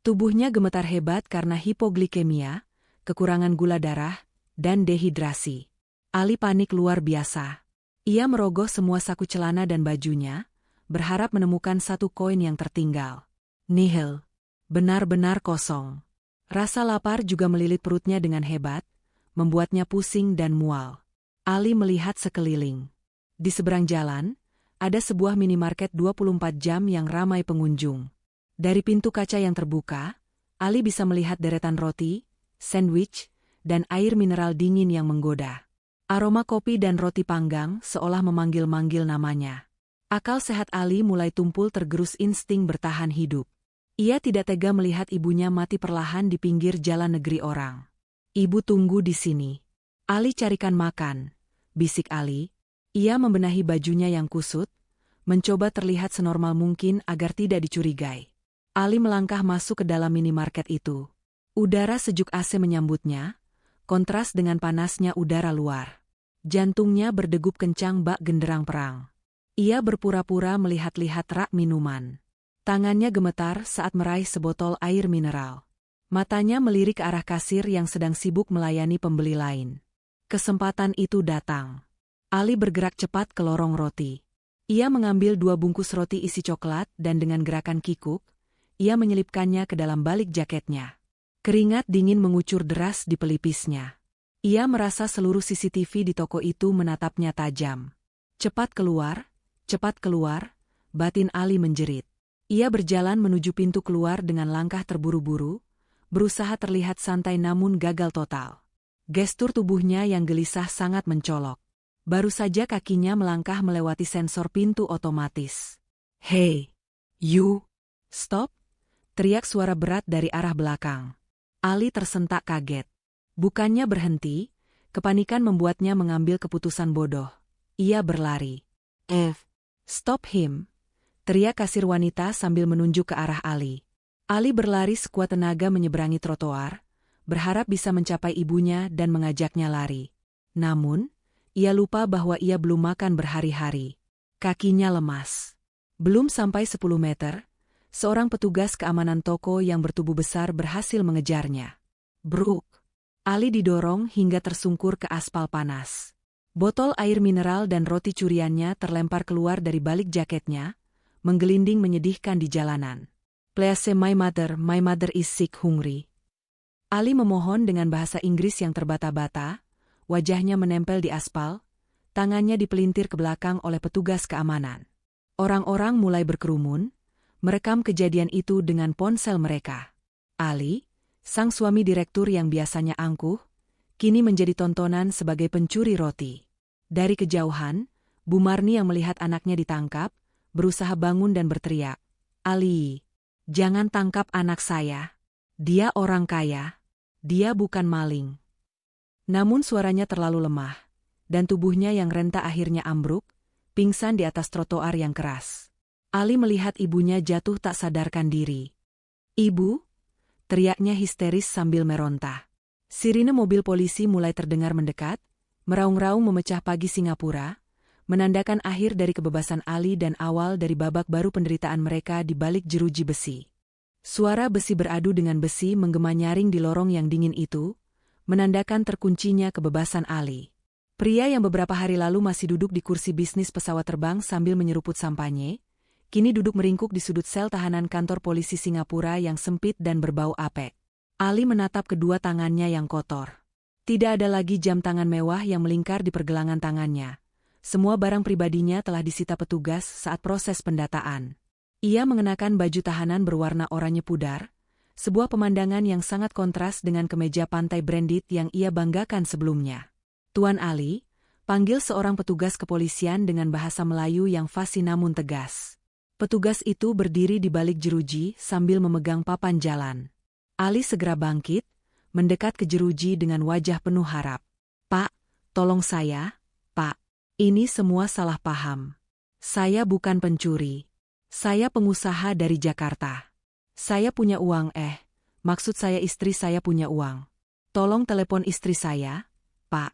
Tubuhnya gemetar hebat karena hipoglikemia, kekurangan gula darah, dan dehidrasi. Ali panik luar biasa. Ia merogoh semua saku celana dan bajunya, berharap menemukan satu koin yang tertinggal. Nihil. Benar-benar kosong. Rasa lapar juga melilit perutnya dengan hebat, membuatnya pusing dan mual. Ali melihat sekeliling. Di seberang jalan, ada sebuah minimarket 24 jam yang ramai pengunjung. Dari pintu kaca yang terbuka, Ali bisa melihat deretan roti, sandwich, dan air mineral dingin yang menggoda. Aroma kopi dan roti panggang seolah memanggil-manggil namanya. Akal sehat Ali mulai tumpul tergerus insting bertahan hidup. Ia tidak tega melihat ibunya mati perlahan di pinggir jalan negeri orang. "Ibu tunggu di sini. Ali carikan makan," bisik Ali. Ia membenahi bajunya yang kusut, mencoba terlihat senormal mungkin agar tidak dicurigai. Ali melangkah masuk ke dalam minimarket itu. Udara sejuk AC menyambutnya, kontras dengan panasnya udara luar. Jantungnya berdegup kencang bak genderang perang. Ia berpura-pura melihat-lihat rak minuman. Tangannya gemetar saat meraih sebotol air mineral. Matanya melirik ke arah kasir yang sedang sibuk melayani pembeli lain. Kesempatan itu datang. Ali bergerak cepat ke lorong roti. Ia mengambil 2 bungkus roti isi coklat dan dengan gerakan kikuk, ia menyelipkannya ke dalam balik jaketnya. Keringat dingin mengucur deras di pelipisnya. Ia merasa seluruh CCTV di toko itu menatapnya tajam. Cepat keluar, batin Ali menjerit. Ia berjalan menuju pintu keluar dengan langkah terburu-buru, berusaha terlihat santai namun gagal total. Gestur tubuhnya yang gelisah sangat mencolok. Baru saja kakinya melangkah melewati sensor pintu otomatis. "Hei, you! Stop!" teriak suara berat dari arah belakang. Ali tersentak kaget. Bukannya berhenti, kepanikan membuatnya mengambil keputusan bodoh. Ia berlari. "Stop him!" teriak kasir wanita sambil menunjuk ke arah Ali. Ali berlari sekuat tenaga menyeberangi trotoar, berharap bisa mencapai ibunya dan mengajaknya lari. Namun, ia lupa bahwa ia belum makan berhari-hari. Kakinya lemas. Belum sampai 10 meter, seorang petugas keamanan toko yang bertubuh besar berhasil mengejarnya. Bruk! Ali didorong hingga tersungkur ke aspal panas. Botol air mineral dan roti curiannya terlempar keluar dari balik jaketnya, menggelinding menyedihkan di jalanan. "Please my mother is sick hungry." Ali memohon dengan bahasa Inggris yang terbata-bata, wajahnya menempel di aspal, tangannya dipelintir ke belakang oleh petugas keamanan. Orang-orang mulai berkerumun, merekam kejadian itu dengan ponsel mereka. Ali, sang suami direktur yang biasanya angkuh, kini menjadi tontonan sebagai pencuri roti. Dari kejauhan, Bu Marni yang melihat anaknya ditangkap, berusaha bangun dan berteriak, "Ali, jangan tangkap anak saya. Dia orang kaya. Dia bukan maling." Namun suaranya terlalu lemah, dan tubuhnya yang renta akhirnya ambruk, pingsan di atas trotoar yang keras. Ali melihat ibunya jatuh tak sadarkan diri. "Ibu!" teriaknya histeris sambil meronta. Sirine mobil polisi mulai terdengar mendekat, meraung-raung memecah pagi Singapura, menandakan akhir dari kebebasan Ali dan awal dari babak baru penderitaan mereka di balik jeruji besi. Suara besi beradu dengan besi menggema nyaring di lorong yang dingin itu, menandakan terkuncinya kebebasan Ali. Pria yang beberapa hari lalu masih duduk di kursi bisnis pesawat terbang sambil menyeruput sampanye, kini duduk meringkuk di sudut sel tahanan kantor polisi Singapura yang sempit dan berbau apek. Ali menatap kedua tangannya yang kotor. Tidak ada lagi jam tangan mewah yang melingkar di pergelangan tangannya. Semua barang pribadinya telah disita petugas saat proses pendataan. Ia mengenakan baju tahanan berwarna oranye pudar, sebuah pemandangan yang sangat kontras dengan kemeja pantai branded yang ia banggakan sebelumnya. "Tuan Ali," panggil seorang petugas kepolisian dengan bahasa Melayu yang fasih namun tegas. Petugas itu berdiri di balik jeruji sambil memegang papan jalan. Ali segera bangkit, mendekat ke jeruji dengan wajah penuh harap. "Pak, tolong saya, Pak. Ini semua salah paham. Saya bukan pencuri. Saya pengusaha dari Jakarta. Saya punya uang maksud saya istri saya punya uang. Tolong telepon istri saya, Pak."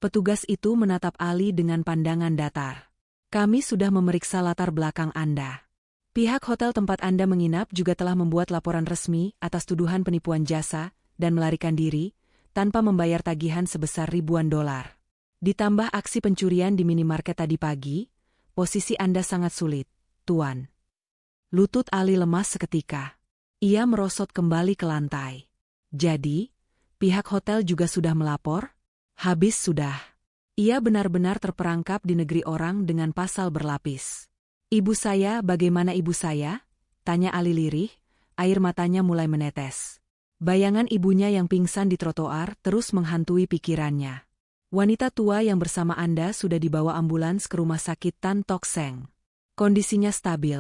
Petugas itu menatap Ali dengan pandangan datar. "Kami sudah memeriksa latar belakang Anda. Pihak hotel tempat Anda menginap juga telah membuat laporan resmi atas tuduhan penipuan jasa dan melarikan diri, tanpa membayar tagihan sebesar ribuan dolar. Ditambah aksi pencurian di minimarket tadi pagi, posisi Anda sangat sulit, Tuan." Lutut Ali lemas seketika. Ia merosot kembali ke lantai. "Jadi, pihak hotel juga sudah melapor?" "Habis sudah." Ia benar-benar terperangkap di negeri orang dengan pasal berlapis. "Ibu saya, bagaimana ibu saya?" tanya Ali lirih, air matanya mulai menetes. Bayangan ibunya yang pingsan di trotoar terus menghantui pikirannya. "Wanita tua yang bersama Anda sudah dibawa ambulans ke rumah sakit Tan Tock Seng." Kondisinya stabil,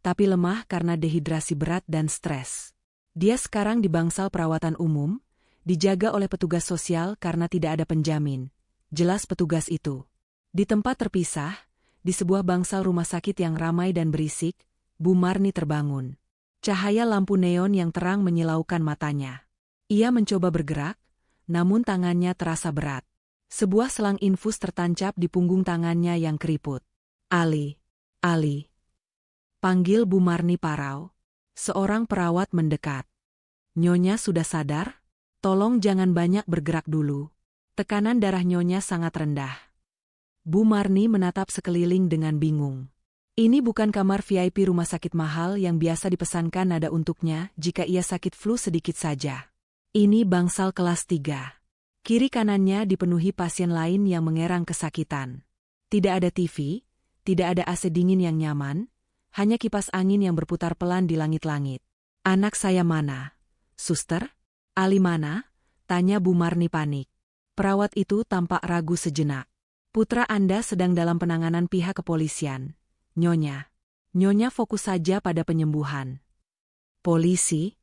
tapi lemah karena dehidrasi berat dan stres. Dia sekarang di bangsal perawatan umum, dijaga oleh petugas sosial karena tidak ada penjamin. Jelas petugas itu. Di tempat terpisah, di sebuah bangsal rumah sakit yang ramai dan berisik, Bu Marni terbangun. Cahaya lampu neon yang terang menyilaukan matanya. Ia mencoba bergerak, namun tangannya terasa berat. Sebuah selang infus tertancap di punggung tangannya yang keriput. Ali. Ali. Panggil Bu Marni parau. Seorang perawat mendekat. Nyonya sudah sadar? Tolong jangan banyak bergerak dulu. Tekanan darah Nyonya sangat rendah. Bu Marni menatap sekeliling dengan bingung. Ini bukan kamar VIP rumah sakit mahal yang biasa dipesankan nada untuknya jika ia sakit flu sedikit saja. Ini bangsal kelas 3. Kiri kanannya dipenuhi pasien lain yang mengerang kesakitan. Tidak ada TV, tidak ada AC dingin yang nyaman, hanya kipas angin yang berputar pelan di langit-langit. Anak saya mana? Suster? Ali mana? Tanya Bu Marni panik. Perawat itu tampak ragu sejenak. Putra Anda sedang dalam penanganan pihak kepolisian. Nyonya. Nyonya fokus saja pada penyembuhan. Polisi?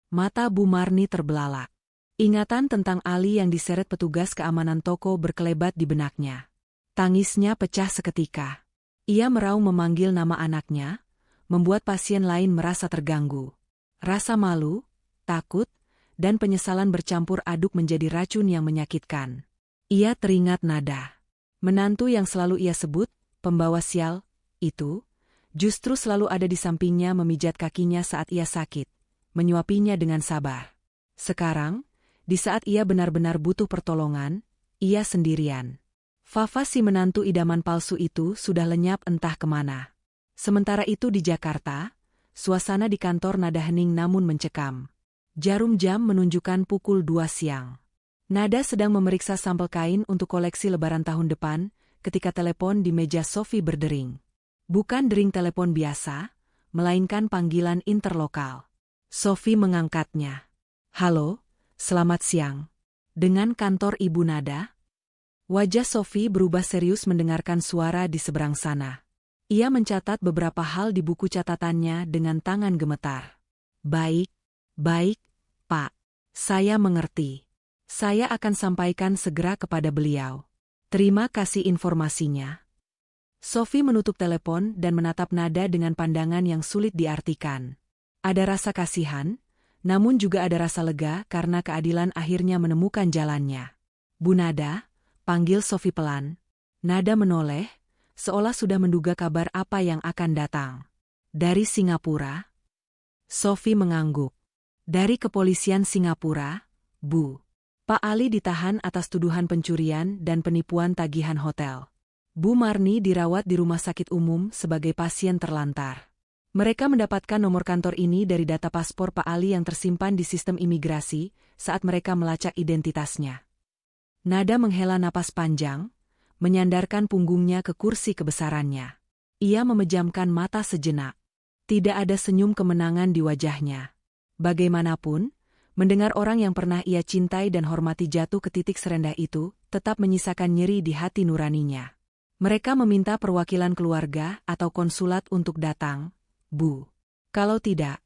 Mata Bu Marni terbelalak. Ingatan tentang Ali yang diseret petugas keamanan toko berkelebat di benaknya. Tangisnya pecah seketika. Ia meraung memanggil nama anaknya, membuat pasien lain merasa terganggu. Rasa malu, takut, dan penyesalan bercampur aduk menjadi racun yang menyakitkan. Ia teringat Nada. Menantu yang selalu ia sebut, pembawa sial, itu, justru selalu ada di sampingnya memijat kakinya saat ia sakit, menyuapinya dengan sabar. Sekarang, di saat ia benar-benar butuh pertolongan, ia sendirian. Fafa si menantu idaman palsu itu sudah lenyap entah kemana. Sementara itu di Jakarta, suasana di kantor Nada hening namun mencekam. Jarum jam menunjukkan pukul 2 siang. Nada sedang memeriksa sampel kain untuk koleksi lebaran tahun depan, ketika telepon di meja Sofi berdering. Bukan dering telepon biasa, melainkan panggilan interlokal. Sofi mengangkatnya. Halo, selamat siang. Dengan kantor Ibu Nada? Wajah Sofi berubah serius mendengarkan suara di seberang sana. Ia mencatat beberapa hal di buku catatannya dengan tangan gemetar. Baik, Pak. Saya mengerti. Saya akan sampaikan segera kepada beliau. Terima kasih informasinya. Sofi menutup telepon dan menatap Nada dengan pandangan yang sulit diartikan. Ada rasa kasihan, namun juga ada rasa lega karena keadilan akhirnya menemukan jalannya. Bu Nada, panggil Sofi pelan. Nada menoleh, seolah sudah menduga kabar apa yang akan datang. Dari Singapura? Sofi mengangguk. Dari kepolisian Singapura, Bu. Pak Ali ditahan atas tuduhan pencurian dan penipuan tagihan hotel. Bu Marni dirawat di rumah sakit umum sebagai pasien terlantar. Mereka mendapatkan nomor kantor ini dari data paspor Pak Ali yang tersimpan di sistem imigrasi saat mereka melacak identitasnya. Nada menghela napas panjang, menyandarkan punggungnya ke kursi kebesarannya. Ia memejamkan mata sejenak. Tidak ada senyum kemenangan di wajahnya. Bagaimanapun, mendengar orang yang pernah ia cintai dan hormati jatuh ke titik serendah itu, tetap menyisakan nyeri di hati nuraninya. Mereka meminta perwakilan keluarga atau konsulat untuk datang, Bu. Kalau tidak,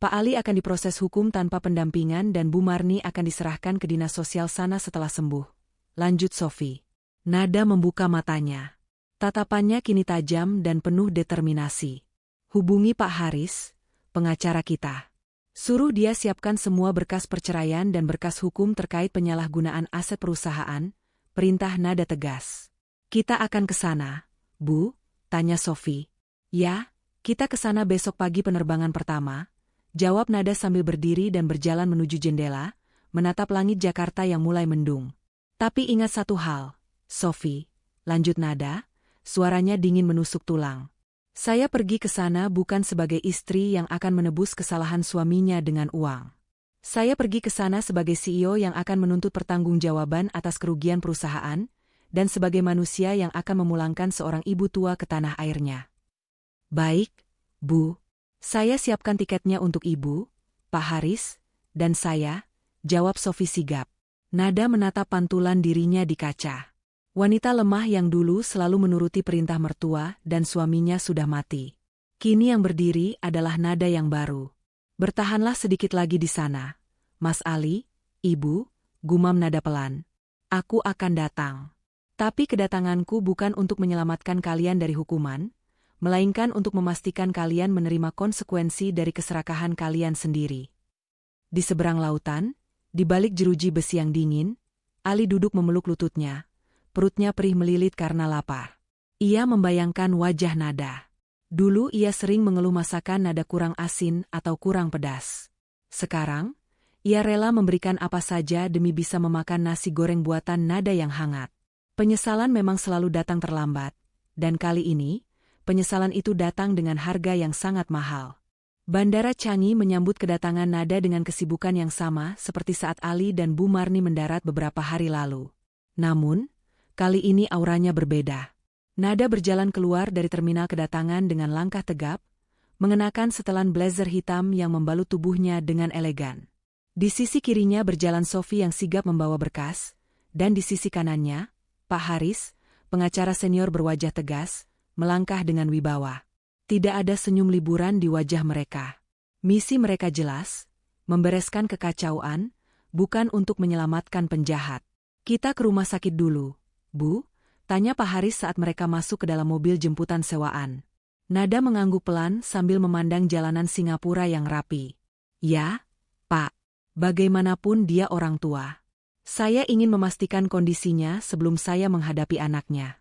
Pak Ali akan diproses hukum tanpa pendampingan dan Bu Marni akan diserahkan ke dinas sosial sana setelah sembuh. Lanjut Sofi. Nada membuka matanya. Tatapannya kini tajam dan penuh determinasi. Hubungi Pak Haris, pengacara kita. Suruh dia siapkan semua berkas perceraian dan berkas hukum terkait penyalahgunaan aset perusahaan, perintah Nada tegas. Kita akan ke sana, Bu? Tanya Sofi. Ya, kita ke sana besok pagi penerbangan pertama, jawab Nada sambil berdiri dan berjalan menuju jendela, menatap langit Jakarta yang mulai mendung. Tapi ingat satu hal, Sofi, lanjut Nada, suaranya dingin menusuk tulang. Saya pergi ke sana bukan sebagai istri yang akan menebus kesalahan suaminya dengan uang. Saya pergi ke sana sebagai CEO yang akan menuntut pertanggungjawaban atas kerugian perusahaan, dan sebagai manusia yang akan memulangkan seorang ibu tua ke tanah airnya. Baik, Bu. Saya siapkan tiketnya untuk Ibu, Pak Haris, dan saya, jawab Sofi sigap. Nada menatap pantulan dirinya di kaca. Wanita lemah yang dulu selalu menuruti perintah mertua dan suaminya sudah mati. Kini yang berdiri adalah nada yang baru. Bertahanlah sedikit lagi di sana, Mas Ali, Ibu, gumam nada pelan. Aku akan datang. Tapi kedatanganku bukan untuk menyelamatkan kalian dari hukuman, melainkan untuk memastikan kalian menerima konsekuensi dari keserakahan kalian sendiri. Di seberang lautan, di balik jeruji besi yang dingin, Ali duduk memeluk lututnya. Perutnya perih melilit karena lapar. Ia membayangkan wajah nada. Dulu ia sering mengeluh masakan nada kurang asin atau kurang pedas. Sekarang, ia rela memberikan apa saja demi bisa memakan nasi goreng buatan nada yang hangat. Penyesalan memang selalu datang terlambat, dan kali ini, penyesalan itu datang dengan harga yang sangat mahal. Bandara Changi menyambut kedatangan nada dengan kesibukan yang sama seperti saat Ali dan Bu Marni mendarat beberapa hari lalu. Namun, kali ini auranya berbeda. Nada berjalan keluar dari terminal kedatangan dengan langkah tegap, mengenakan setelan blazer hitam yang membalut tubuhnya dengan elegan. Di sisi kirinya berjalan Sofi yang sigap membawa berkas, dan di sisi kanannya, Pak Haris, pengacara senior berwajah tegas, melangkah dengan wibawa. Tidak ada senyum liburan di wajah mereka. Misi mereka jelas, membereskan kekacauan, bukan untuk menyelamatkan penjahat. Kita ke rumah sakit dulu, Bu, tanya Pak Haris saat mereka masuk ke dalam mobil jemputan sewaan. Nada mengangguk pelan sambil memandang jalanan Singapura yang rapi. Ya, Pak. Bagaimanapun dia orang tua. Saya ingin memastikan kondisinya sebelum saya menghadapi anaknya.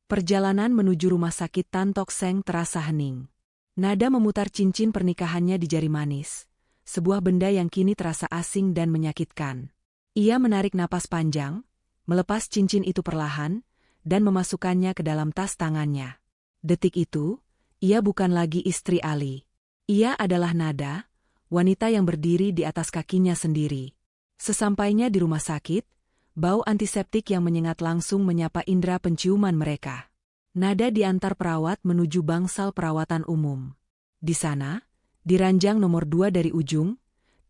Perjalanan menuju rumah sakit Tan Tock Seng terasa hening. Nada memutar cincin pernikahannya di jari manis, sebuah benda yang kini terasa asing dan menyakitkan. Ia menarik napas panjang, melepas cincin itu perlahan, dan memasukkannya ke dalam tas tangannya. Detik itu, ia bukan lagi istri Ali. Ia adalah Nada, wanita yang berdiri di atas kakinya sendiri. Sesampainya di rumah sakit, bau antiseptik yang menyengat langsung menyapa indera penciuman mereka. Nada diantar perawat menuju bangsal perawatan umum. Di sana, di ranjang nomor 2 dari ujung,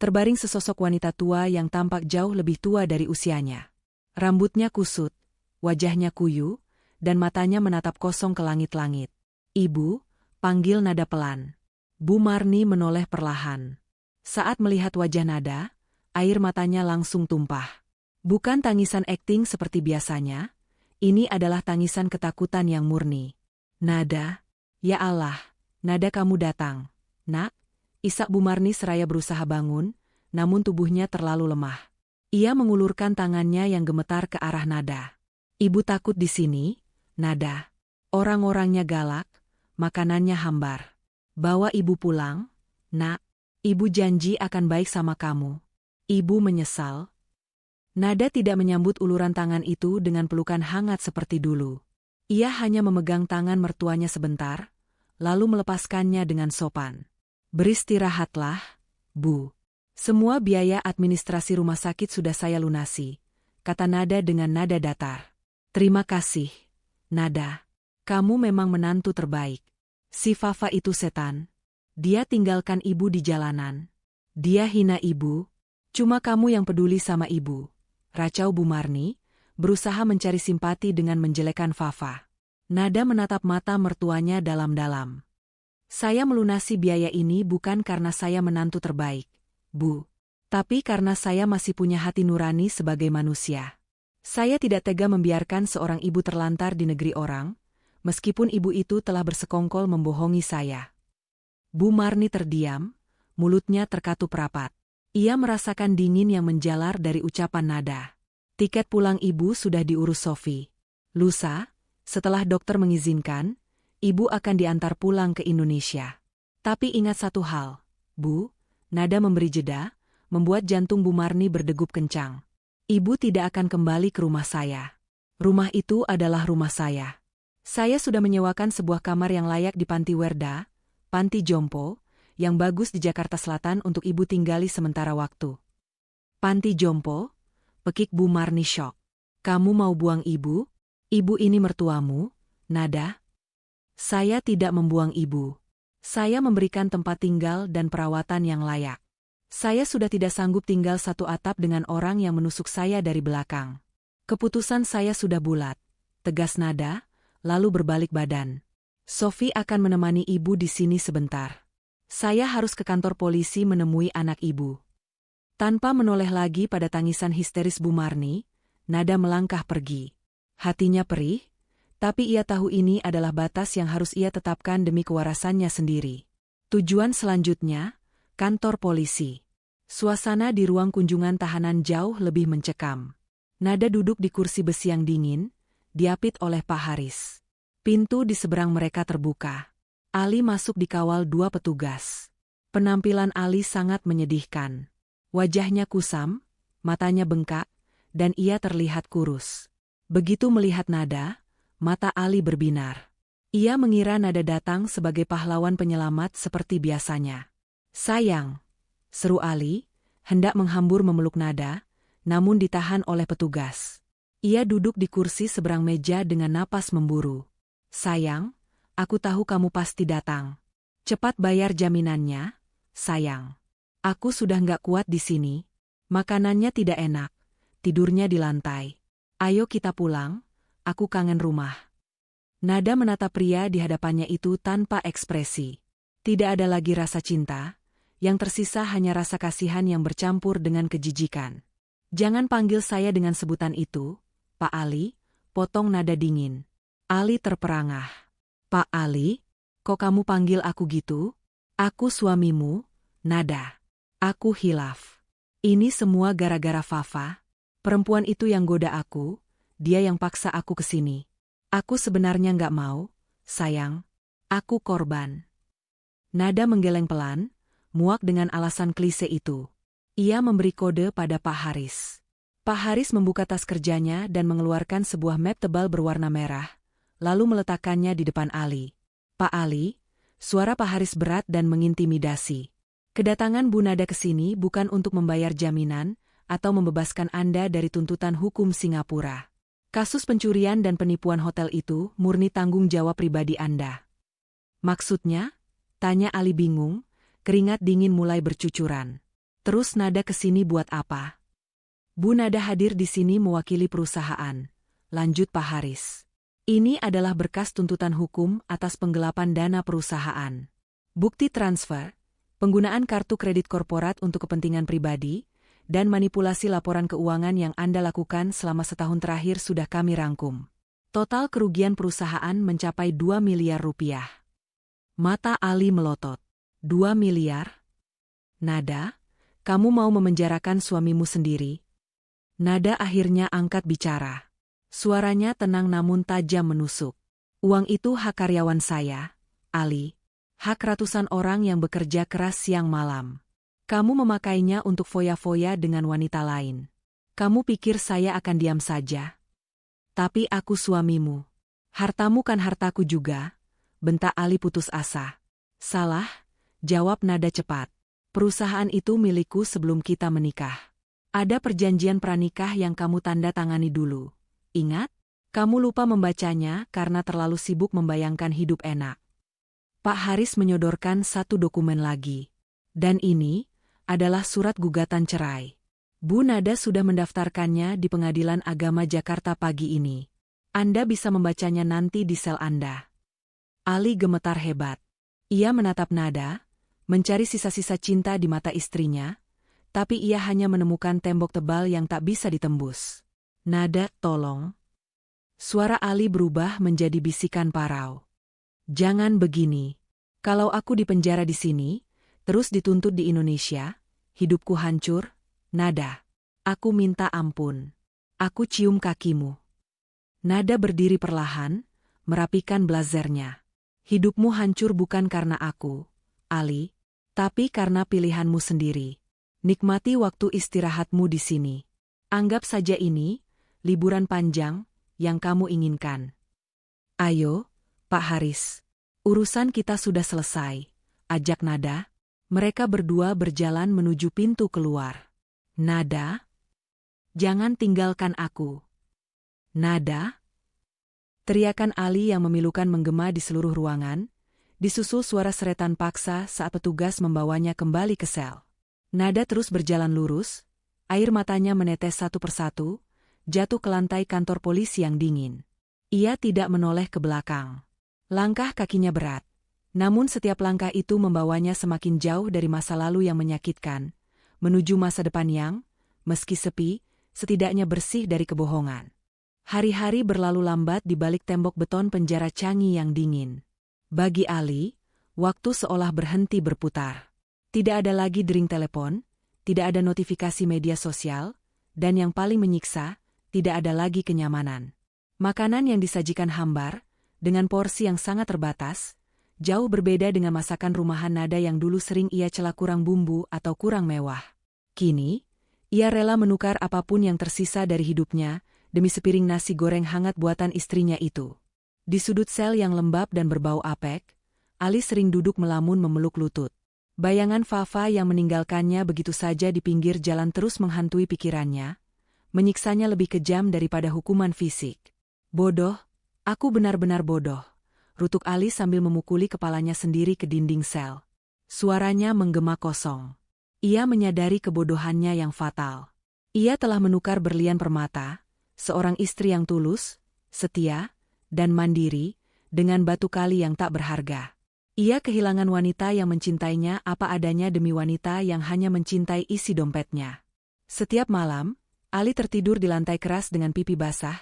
terbaring sesosok wanita tua yang tampak jauh lebih tua dari usianya. Rambutnya kusut, wajahnya kuyu, dan matanya menatap kosong ke langit-langit. Ibu, panggil Nada pelan. Bu Marni menoleh perlahan. Saat melihat wajah Nada, air matanya langsung tumpah. Bukan tangisan akting seperti biasanya, ini adalah tangisan ketakutan yang murni. Nada, ya Allah, Nada kamu datang. Nak, isak Bu Marni seraya berusaha bangun, namun tubuhnya terlalu lemah. Ia mengulurkan tangannya yang gemetar ke arah Nada. Ibu takut di sini, Nada. Orang-orangnya galak, makanannya hambar. Bawa ibu pulang, Nak. Ibu janji akan baik sama kamu. Ibu menyesal. Nada tidak menyambut uluran tangan itu dengan pelukan hangat seperti dulu. Ia hanya memegang tangan mertuanya sebentar, lalu melepaskannya dengan sopan. Beristirahatlah, Bu. Semua biaya administrasi rumah sakit sudah saya lunasi, kata Nada dengan nada datar. Terima kasih, Nada. Kamu memang menantu terbaik. Si Fafa itu setan. Dia tinggalkan ibu di jalanan. Dia hina ibu. Cuma kamu yang peduli sama ibu. Racau Bu Marni, berusaha mencari simpati dengan menjelekkan Fafa. Nada menatap mata mertuanya dalam-dalam. Saya melunasi biaya ini bukan karena saya menantu terbaik, Bu. Tapi karena saya masih punya hati nurani sebagai manusia. Saya tidak tega membiarkan seorang ibu terlantar di negeri orang, meskipun ibu itu telah bersekongkol membohongi saya. Bu Marni terdiam, mulutnya terkatup rapat. Ia merasakan dingin yang menjalar dari ucapan Nada. Tiket pulang ibu sudah diurus Sofi. Lusa, setelah dokter mengizinkan, ibu akan diantar pulang ke Indonesia. Tapi ingat satu hal, Bu, Nada memberi jeda, membuat jantung Bu Marni berdegup kencang. Ibu tidak akan kembali ke rumah saya. Rumah itu adalah rumah saya. Saya sudah menyewakan sebuah kamar yang layak di Panti Werda, Panti Jompo, yang bagus di Jakarta Selatan untuk ibu tinggali sementara waktu. Panti Jompo? Pekik Bu Marni syok. Kamu mau buang ibu? Ibu ini mertuamu, Nada? Saya tidak membuang ibu. Saya memberikan tempat tinggal dan perawatan yang layak. Saya sudah tidak sanggup tinggal satu atap dengan orang yang menusuk saya dari belakang. Keputusan saya sudah bulat, tegas Nada, lalu berbalik badan. Sophie akan menemani ibu di sini sebentar. Saya harus ke kantor polisi menemui anak ibu. Tanpa menoleh lagi pada tangisan histeris Bu Marni, Nada melangkah pergi. Hatinya perih, tapi ia tahu ini adalah batas yang harus ia tetapkan demi kewarasannya sendiri. Tujuan selanjutnya, kantor polisi. Suasana di ruang kunjungan tahanan jauh lebih mencekam. Nada duduk di kursi besi yang dingin, diapit oleh Pak Haris. Pintu di seberang mereka terbuka. Ali masuk dikawal 2 petugas. Penampilan Ali sangat menyedihkan. Wajahnya kusam, matanya bengkak, dan ia terlihat kurus. Begitu melihat Nada, mata Ali berbinar. Ia mengira Nada datang sebagai pahlawan penyelamat seperti biasanya. "Sayang," seru Ali, hendak menghambur memeluk Nada, namun ditahan oleh petugas. Ia duduk di kursi seberang meja dengan napas memburu. "Sayang, aku tahu kamu pasti datang. Cepat bayar jaminannya, sayang. Aku sudah nggak kuat di sini. Makanannya tidak enak, tidurnya di lantai. Ayo kita pulang, aku kangen rumah." Nada menatap pria di hadapannya itu tanpa ekspresi. Tidak ada lagi rasa cinta, yang tersisa hanya rasa kasihan yang bercampur dengan kejijikan. "Jangan panggil saya dengan sebutan itu, Pak Ali," potong Nada dingin. Ali terperangah. "Pak Ali, kok kamu panggil aku gitu? Aku suamimu, Nada. Aku hilaf. Ini semua gara-gara Fafa. Perempuan itu yang goda aku, dia yang paksa aku ke sini. Aku sebenarnya nggak mau, sayang. Aku korban." Nada menggeleng pelan, muak dengan alasan klise itu. Ia memberi kode pada Pak Haris. Pak Haris membuka tas kerjanya dan mengeluarkan sebuah map tebal berwarna merah, lalu meletakkannya di depan Ali. "Pak Ali," suara Pak Haris berat dan mengintimidasi. "Kedatangan Bu Nada ke sini bukan untuk membayar jaminan atau membebaskan Anda dari tuntutan hukum Singapura. Kasus pencurian dan penipuan hotel itu murni tanggung jawab pribadi Anda." "Maksudnya?" tanya Ali bingung, keringat dingin mulai bercucuran. "Terus Nada ke sini buat apa?" "Bu Nada hadir di sini mewakili perusahaan," lanjut Pak Haris. "Ini adalah berkas tuntutan hukum atas penggelapan dana perusahaan. Bukti transfer, penggunaan kartu kredit korporat untuk kepentingan pribadi, dan manipulasi laporan keuangan yang Anda lakukan selama setahun terakhir sudah kami rangkum. Total kerugian perusahaan mencapai 2 miliar rupiah." Mata Ali melotot. 2 miliar? "Nada, kamu mau memenjarakan suamimu sendiri?" Nada akhirnya angkat bicara. Suaranya tenang namun tajam menusuk. "Uang itu hak karyawan saya, Ali. Hak ratusan orang yang bekerja keras siang malam. Kamu memakainya untuk foya-foya dengan wanita lain. Kamu pikir saya akan diam saja? Tapi aku suamimu. Hartamu kan hartaku juga," bentak Ali putus asa. "Salah," jawab Nada cepat. "Perusahaan itu milikku sebelum kita menikah. Ada perjanjian pranikah yang kamu tanda tangani dulu. Ingat? Kamu lupa membacanya karena terlalu sibuk membayangkan hidup enak." Pak Haris menyodorkan satu dokumen lagi. "Dan ini adalah surat gugatan cerai. Bu Nada sudah mendaftarkannya di Pengadilan Agama Jakarta pagi ini. Anda bisa membacanya nanti di sel Anda." Ali gemetar hebat. Ia menatap Nada, mencari sisa-sisa cinta di mata istrinya, tapi ia hanya menemukan tembok tebal yang tak bisa ditembus. "Nada, tolong." Suara Ali berubah menjadi bisikan parau. "Jangan begini. Kalau aku dipenjara di sini, terus dituntut di Indonesia, hidupku hancur, Nada. Aku minta ampun. Aku cium kakimu." Nada berdiri perlahan, merapikan blazernya. "Hidupmu hancur bukan karena aku, Ali, tapi karena pilihanmu sendiri. Nikmati waktu istirahatmu di sini. Anggap saja ini liburan panjang yang kamu inginkan." "Ayo, Pak Haris. Urusan kita sudah selesai," ajak Nada. Mereka berdua berjalan menuju pintu keluar. "Nada, jangan tinggalkan aku. Nada." Teriakan Ali yang memilukan menggema di seluruh ruangan, disusul suara seretan paksa saat petugas membawanya kembali ke sel. Nada terus berjalan lurus, air matanya menetes satu persatu, jatuh ke lantai kantor polisi yang dingin. Ia tidak menoleh ke belakang. Langkah kakinya berat. Namun setiap langkah itu membawanya semakin jauh dari masa lalu yang menyakitkan, menuju masa depan yang, meski sepi, setidaknya bersih dari kebohongan. Hari-hari berlalu lambat di balik tembok beton penjara Changi yang dingin. Bagi Ali, waktu seolah berhenti berputar. Tidak ada lagi dering telepon, tidak ada notifikasi media sosial, dan yang paling menyiksa, tidak ada lagi kenyamanan. Makanan yang disajikan hambar, dengan porsi yang sangat terbatas, jauh berbeda dengan masakan rumahan Nada yang dulu sering ia cela kurang bumbu atau kurang mewah. Kini, ia rela menukar apapun yang tersisa dari hidupnya, demi sepiring nasi goreng hangat buatan istrinya itu. Di sudut sel yang lembab dan berbau apek, Ali sering duduk melamun memeluk lutut. Bayangan Fafa yang meninggalkannya begitu saja di pinggir jalan terus menghantui pikirannya, menyiksanya lebih kejam daripada hukuman fisik. Bodoh, aku benar-benar bodoh, rutuk Ali sambil memukuli kepalanya sendiri ke dinding sel. Suaranya menggema kosong. Ia menyadari kebodohannya yang fatal. Ia telah menukar berlian permata, seorang istri yang tulus, setia, dan mandiri, dengan batu kali yang tak berharga. Ia kehilangan wanita yang mencintainya apa adanya demi wanita yang hanya mencintai isi dompetnya. Setiap malam, Ali tertidur di lantai keras dengan pipi basah,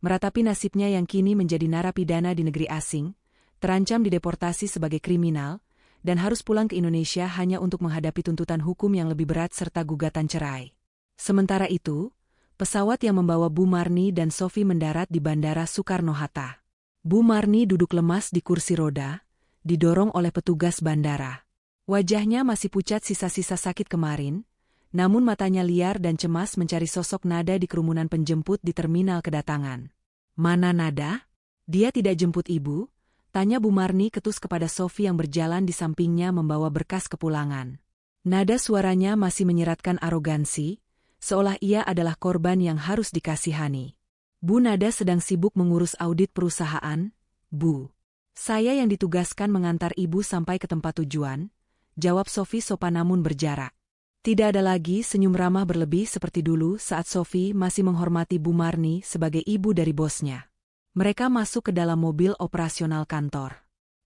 meratapi nasibnya yang kini menjadi narapidana di negeri asing, terancam dideportasi sebagai kriminal, dan harus pulang ke Indonesia hanya untuk menghadapi tuntutan hukum yang lebih berat serta gugatan cerai. Sementara itu, pesawat yang membawa Bu Marni dan Sofi mendarat di Bandara Soekarno-Hatta. Bu Marni duduk lemas di kursi roda, didorong oleh petugas bandara. Wajahnya masih pucat sisa-sisa sakit kemarin, namun matanya liar dan cemas mencari sosok Nada di kerumunan penjemput di terminal kedatangan. "Mana Nada? Dia tidak jemput ibu?" tanya Bu Marni ketus kepada Sofi yang berjalan di sampingnya membawa berkas kepulangan. Nada suaranya masih menyeratkan arogansi, seolah ia adalah korban yang harus dikasihani. "Bu, Nada sedang sibuk mengurus audit perusahaan, Bu. Saya yang ditugaskan mengantar ibu sampai ke tempat tujuan," jawab Sofi sopan namun berjarak. Tidak ada lagi senyum ramah berlebih seperti dulu saat Sofi masih menghormati Bu Marni sebagai ibu dari bosnya. Mereka masuk ke dalam mobil operasional kantor.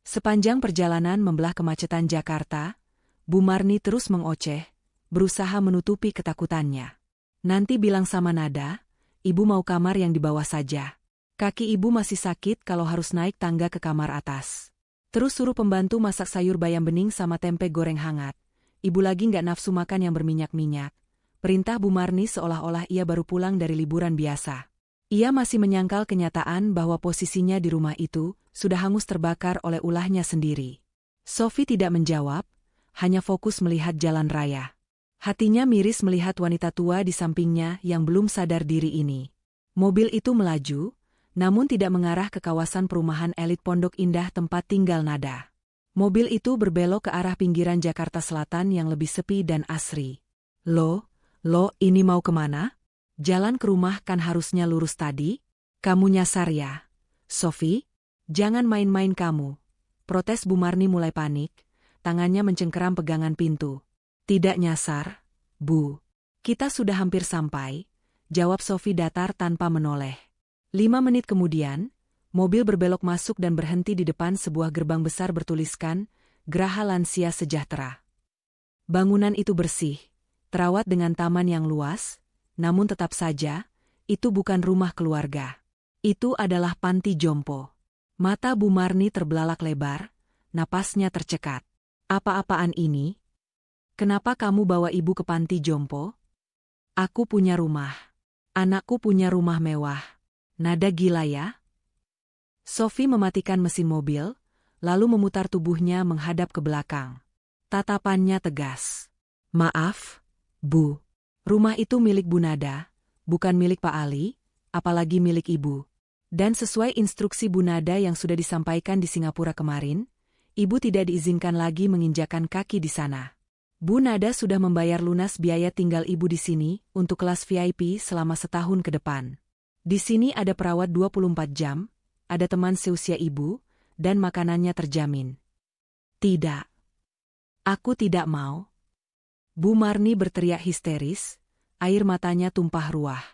Sepanjang perjalanan membelah kemacetan Jakarta, Bu Marni terus mengoceh, berusaha menutupi ketakutannya. "Nanti bilang sama Nada, ibu mau kamar yang di bawah saja. Kaki ibu masih sakit kalau harus naik tangga ke kamar atas. Terus suruh pembantu masak sayur bayam bening sama tempe goreng hangat. Ibu lagi nggak nafsu makan yang berminyak-minyak," perintah Bu Marni seolah-olah ia baru pulang dari liburan biasa. Ia masih menyangkal kenyataan bahwa posisinya di rumah itu sudah hangus terbakar oleh ulahnya sendiri. Sofi tidak menjawab, hanya fokus melihat jalan raya. Hatinya miris melihat wanita tua di sampingnya yang belum sadar diri ini. Mobil itu melaju, namun tidak mengarah ke kawasan perumahan elit Pondok Indah tempat tinggal Nada. Mobil itu berbelok ke arah pinggiran Jakarta Selatan yang lebih sepi dan asri. Lo, ini mau kemana? Jalan ke rumah kan harusnya lurus tadi? Kamu nyasar ya, Sofi? Jangan main-main kamu. Protes Bu Marni mulai panik, tangannya mencengkeram pegangan pintu. "Tidak nyasar, Bu. Kita sudah hampir sampai," jawab Sofi datar tanpa menoleh. 5 menit kemudian, mobil berbelok masuk dan berhenti di depan sebuah gerbang besar bertuliskan, Geraha Lansia Sejahtera. Bangunan itu bersih, terawat dengan taman yang luas, namun tetap saja, itu bukan rumah keluarga. Itu adalah panti jompo. Mata Bu Marni terbelalak lebar, napasnya tercekat. "Apa-apaan ini? Kenapa kamu bawa ibu ke panti jompo?" "Aku punya rumah. Anakku punya rumah mewah. Nada gila ya?" Sofi mematikan mesin mobil, lalu memutar tubuhnya menghadap ke belakang. Tatapannya tegas. "Maaf, Bu. Rumah itu milik Bu Nada, bukan milik Pak Ali, apalagi milik Ibu. Dan sesuai instruksi Bu Nada yang sudah disampaikan di Singapura kemarin, Ibu tidak diizinkan lagi menginjakan kaki di sana. Bu Nada sudah membayar lunas biaya tinggal Ibu di sini untuk kelas VIP selama setahun ke depan. Di sini ada perawat 24 jam, ada teman seusia Ibu, dan makanannya terjamin." "Tidak. Aku tidak mau." Bu Marni berteriak histeris, air matanya tumpah ruah.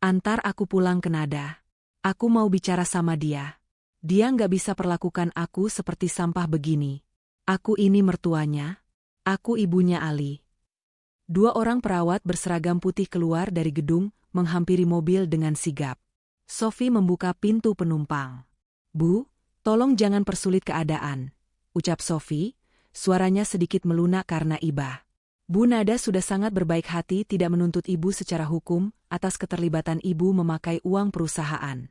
"Antar aku pulang ke Nada. Aku mau bicara sama dia. Dia nggak bisa perlakukan aku seperti sampah begini. Aku ini mertuanya. Aku ibunya Ali. Dua orang perawat berseragam putih keluar dari gedung, menghampiri mobil dengan sigap. Sophie membuka pintu penumpang. Bu, tolong jangan persulit keadaan, ucap Sophie, suaranya sedikit melunak karena iba. Bu Nada sudah sangat berbaik hati tidak menuntut ibu secara hukum atas keterlibatan ibu memakai uang perusahaan.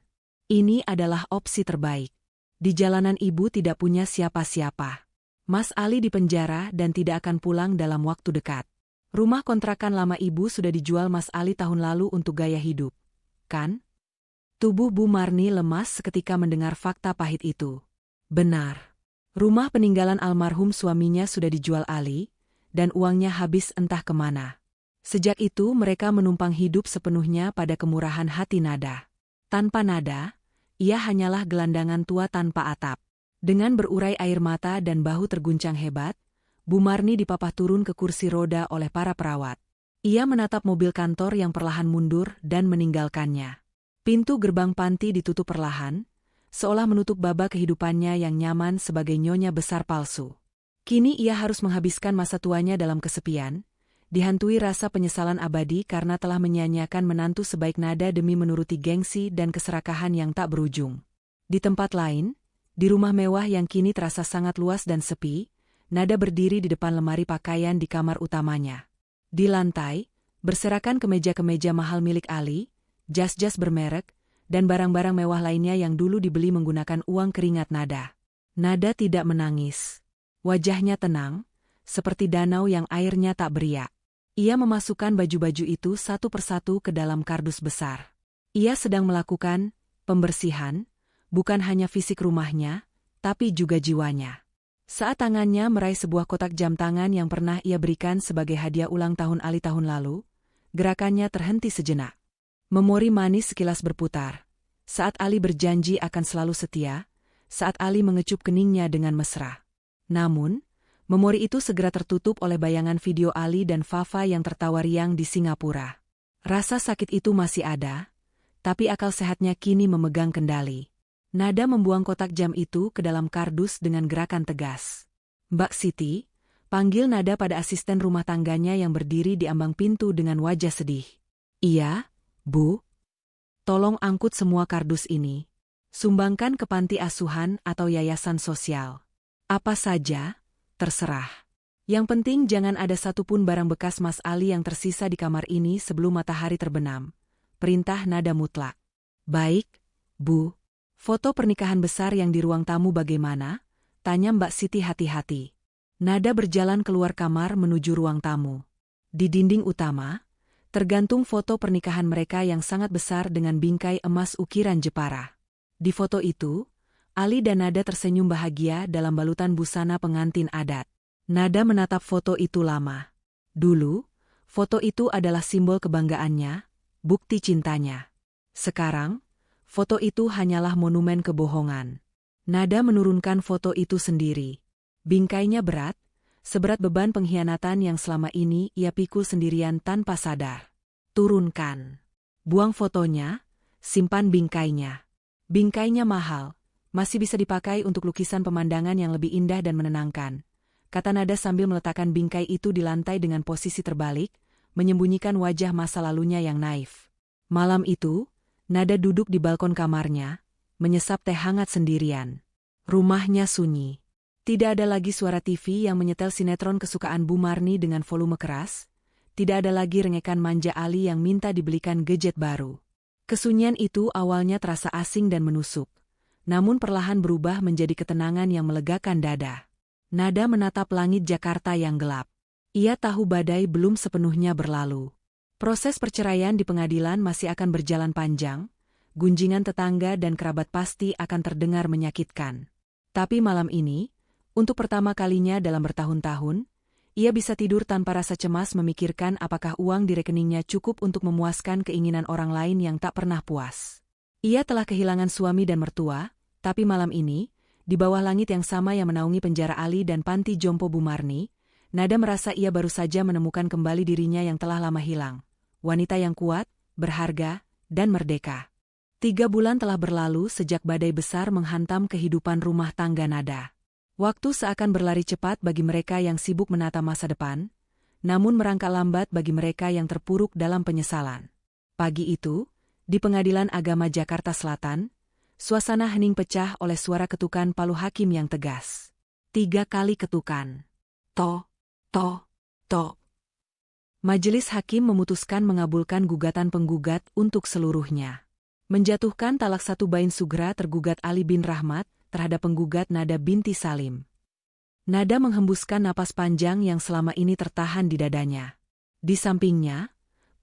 Ini adalah opsi terbaik. Di jalanan ibu tidak punya siapa-siapa. Mas Ali dipenjara dan tidak akan pulang dalam waktu dekat. Rumah kontrakan lama ibu sudah dijual Mas Ali tahun lalu untuk gaya hidup. Kan? Tubuh Bu Marni lemas seketika mendengar fakta pahit itu. Benar. Rumah peninggalan almarhum suaminya sudah dijual Ali, dan uangnya habis entah kemana. Sejak itu mereka menumpang hidup sepenuhnya pada kemurahan hati Nada. Tanpa Nada, ia hanyalah gelandangan tua tanpa atap. Dengan berurai air mata dan bahu terguncang hebat, Bu Marni dipapah turun ke kursi roda oleh para perawat. Ia menatap mobil kantor yang perlahan mundur dan meninggalkannya. Pintu gerbang panti ditutup perlahan, seolah menutup babak kehidupannya yang nyaman sebagai nyonya besar palsu. Kini ia harus menghabiskan masa tuanya dalam kesepian, dihantui rasa penyesalan abadi karena telah menyia-nyiakan menantu sebaik Nada demi menuruti gengsi dan keserakahan yang tak berujung. Di tempat lain, di rumah mewah yang kini terasa sangat luas dan sepi, Nada berdiri di depan lemari pakaian di kamar utamanya. Di lantai, berserakan kemeja-kemeja mahal milik Ali, jas-jas bermerek, dan barang-barang mewah lainnya yang dulu dibeli menggunakan uang keringat Nada. Nada tidak menangis. Wajahnya tenang, seperti danau yang airnya tak beriak. Ia memasukkan baju-baju itu satu persatu ke dalam kardus besar. Ia sedang melakukan pembersihan, bukan hanya fisik rumahnya, tapi juga jiwanya. Saat tangannya meraih sebuah kotak jam tangan yang pernah ia berikan sebagai hadiah ulang tahun Ali tahun lalu, gerakannya terhenti sejenak. Memori manis sekilas berputar. Saat Ali berjanji akan selalu setia, saat Ali mengecup keningnya dengan mesra. Namun, memori itu segera tertutup oleh bayangan video Ali dan Fafa yang tertawa riang di Singapura. Rasa sakit itu masih ada, tapi akal sehatnya kini memegang kendali. Nada membuang kotak jam itu ke dalam kardus dengan gerakan tegas. Mbak Siti, panggil Nada pada asisten rumah tangganya yang berdiri di ambang pintu dengan wajah sedih. Iya, Bu. Tolong angkut semua kardus ini. Sumbangkan ke panti asuhan atau yayasan sosial. Apa saja, terserah. Yang penting jangan ada satupun barang bekas Mas Ali yang tersisa di kamar ini sebelum matahari terbenam. Perintah Nada mutlak. Baik, Bu. Foto pernikahan besar yang di ruang tamu bagaimana? Tanya Mbak Siti hati-hati. Nada berjalan keluar kamar menuju ruang tamu. Di dinding utama, tergantung foto pernikahan mereka yang sangat besar dengan bingkai emas ukiran Jepara. Di foto itu, Ali dan Nada tersenyum bahagia dalam balutan busana pengantin adat. Nada menatap foto itu lama. Dulu, foto itu adalah simbol kebanggaannya, bukti cintanya. Sekarang, foto itu hanyalah monumen kebohongan. Nada menurunkan foto itu sendiri. Bingkainya berat, seberat beban pengkhianatan yang selama ini ia pikul sendirian tanpa sadar. Turunkan. Buang fotonya, simpan bingkainya. Bingkainya mahal. Masih bisa dipakai untuk lukisan pemandangan yang lebih indah dan menenangkan, kata Nada sambil meletakkan bingkai itu di lantai dengan posisi terbalik, menyembunyikan wajah masa lalunya yang naif. Malam itu, Nada duduk di balkon kamarnya, menyesap teh hangat sendirian. Rumahnya sunyi. Tidak ada lagi suara TV yang menyetel sinetron kesukaan Bu Marni dengan volume keras, tidak ada lagi rengekan manja Ali yang minta dibelikan gadget baru. Kesunyian itu awalnya terasa asing dan menusuk. Namun perlahan berubah menjadi ketenangan yang melegakan dada. Nada menatap langit Jakarta yang gelap. Ia tahu badai belum sepenuhnya berlalu. Proses perceraian di pengadilan masih akan berjalan panjang, gunjingan tetangga dan kerabat pasti akan terdengar menyakitkan. Tapi malam ini, untuk pertama kalinya dalam bertahun-tahun, ia bisa tidur tanpa rasa cemas memikirkan apakah uang di rekeningnya cukup untuk memuaskan keinginan orang lain yang tak pernah puas. Ia telah kehilangan suami dan mertua, tapi malam ini, di bawah langit yang sama yang menaungi penjara Ali dan panti jompo Bu Marni, Nada merasa ia baru saja menemukan kembali dirinya yang telah lama hilang. Wanita yang kuat, berharga, dan merdeka. 3 bulan telah berlalu sejak badai besar menghantam kehidupan rumah tangga Nada. Waktu seakan berlari cepat bagi mereka yang sibuk menata masa depan, namun merangkak lambat bagi mereka yang terpuruk dalam penyesalan. Pagi itu, di Pengadilan Agama Jakarta Selatan, suasana hening pecah oleh suara ketukan palu hakim yang tegas. 3 kali ketukan. To, to, to. Majelis hakim memutuskan mengabulkan gugatan penggugat untuk seluruhnya. Menjatuhkan talak 1 bain sugra tergugat Ali bin Rahmat terhadap penggugat Nada binti Salim. Nada menghembuskan napas panjang yang selama ini tertahan di dadanya. Di sampingnya,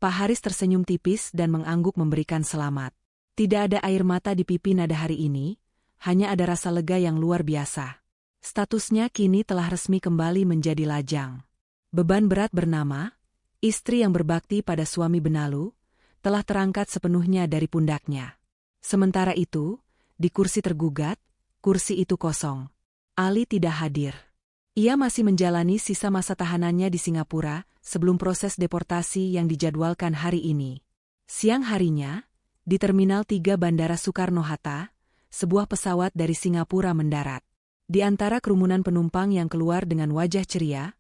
Pak Haris tersenyum tipis dan mengangguk memberikan selamat. Tidak ada air mata di pipi Nada hari ini, hanya ada rasa lega yang luar biasa. Statusnya kini telah resmi kembali menjadi lajang. Beban berat bernama, istri yang berbakti pada suami benalu, telah terangkat sepenuhnya dari pundaknya. Sementara itu, di kursi tergugat, kursi itu kosong. Ali tidak hadir. Ia masih menjalani sisa masa tahanannya di Singapura sebelum proses deportasi yang dijadwalkan hari ini. Siang harinya, di Terminal 3 Bandara Soekarno-Hatta, sebuah pesawat dari Singapura mendarat. Di antara kerumunan penumpang yang keluar dengan wajah ceria,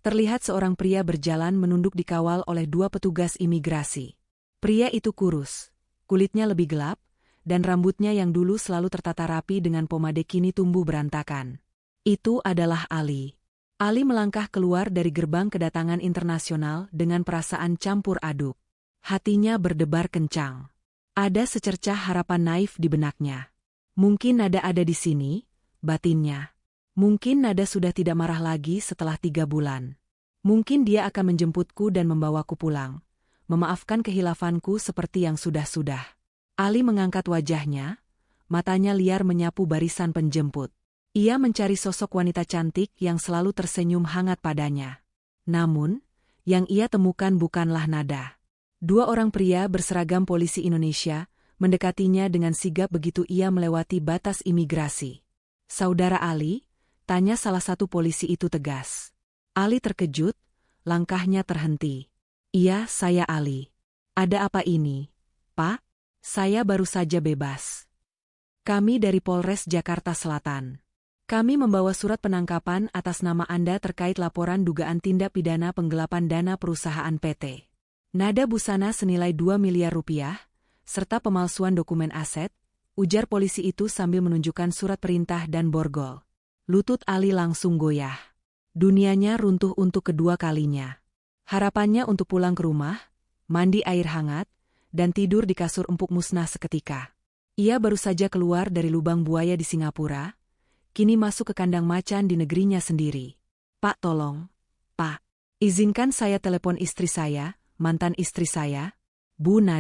terlihat seorang pria berjalan menunduk dikawal oleh 2 petugas imigrasi. Pria itu kurus, kulitnya lebih gelap, dan rambutnya yang dulu selalu tertata rapi dengan pomade kini tumbuh berantakan. Itu adalah Ali. Ali melangkah keluar dari gerbang kedatangan internasional dengan perasaan campur aduk. Hatinya berdebar kencang. Ada secercah harapan naif di benaknya. Mungkin Nada ada di sini, batinnya. Mungkin Nada sudah tidak marah lagi setelah 3 bulan. Mungkin dia akan menjemputku dan membawaku pulang. Memaafkan kehilafanku seperti yang sudah-sudah. Ali mengangkat wajahnya, matanya liar menyapu barisan penjemput. Ia mencari sosok wanita cantik yang selalu tersenyum hangat padanya. Namun, yang ia temukan bukanlah Nada. 2 orang pria berseragam polisi Indonesia mendekatinya dengan sigap begitu ia melewati batas imigrasi. "Saudara Ali?" tanya salah satu polisi itu tegas. Ali terkejut, langkahnya terhenti. "Iya, saya Ali. Ada apa ini, Pak?" "Saya baru saja bebas. Kami dari Polres Jakarta Selatan. Kami membawa surat penangkapan atas nama Anda terkait laporan dugaan tindak pidana penggelapan dana perusahaan PT Nada Busana senilai 2 miliar rupiah, serta pemalsuan dokumen aset," ujar polisi itu sambil menunjukkan surat perintah dan borgol. Lutut Ali langsung goyah. Dunianya runtuh untuk kedua kalinya. Harapannya untuk pulang ke rumah, mandi air hangat, dan tidur di kasur empuk musnah seketika. Ia baru saja keluar dari lubang buaya di Singapura, kini masuk ke kandang macan di negerinya sendiri. "Pak, tolong, Pak. Izinkan saya telepon istri saya, mantan istri saya, Bu Nada."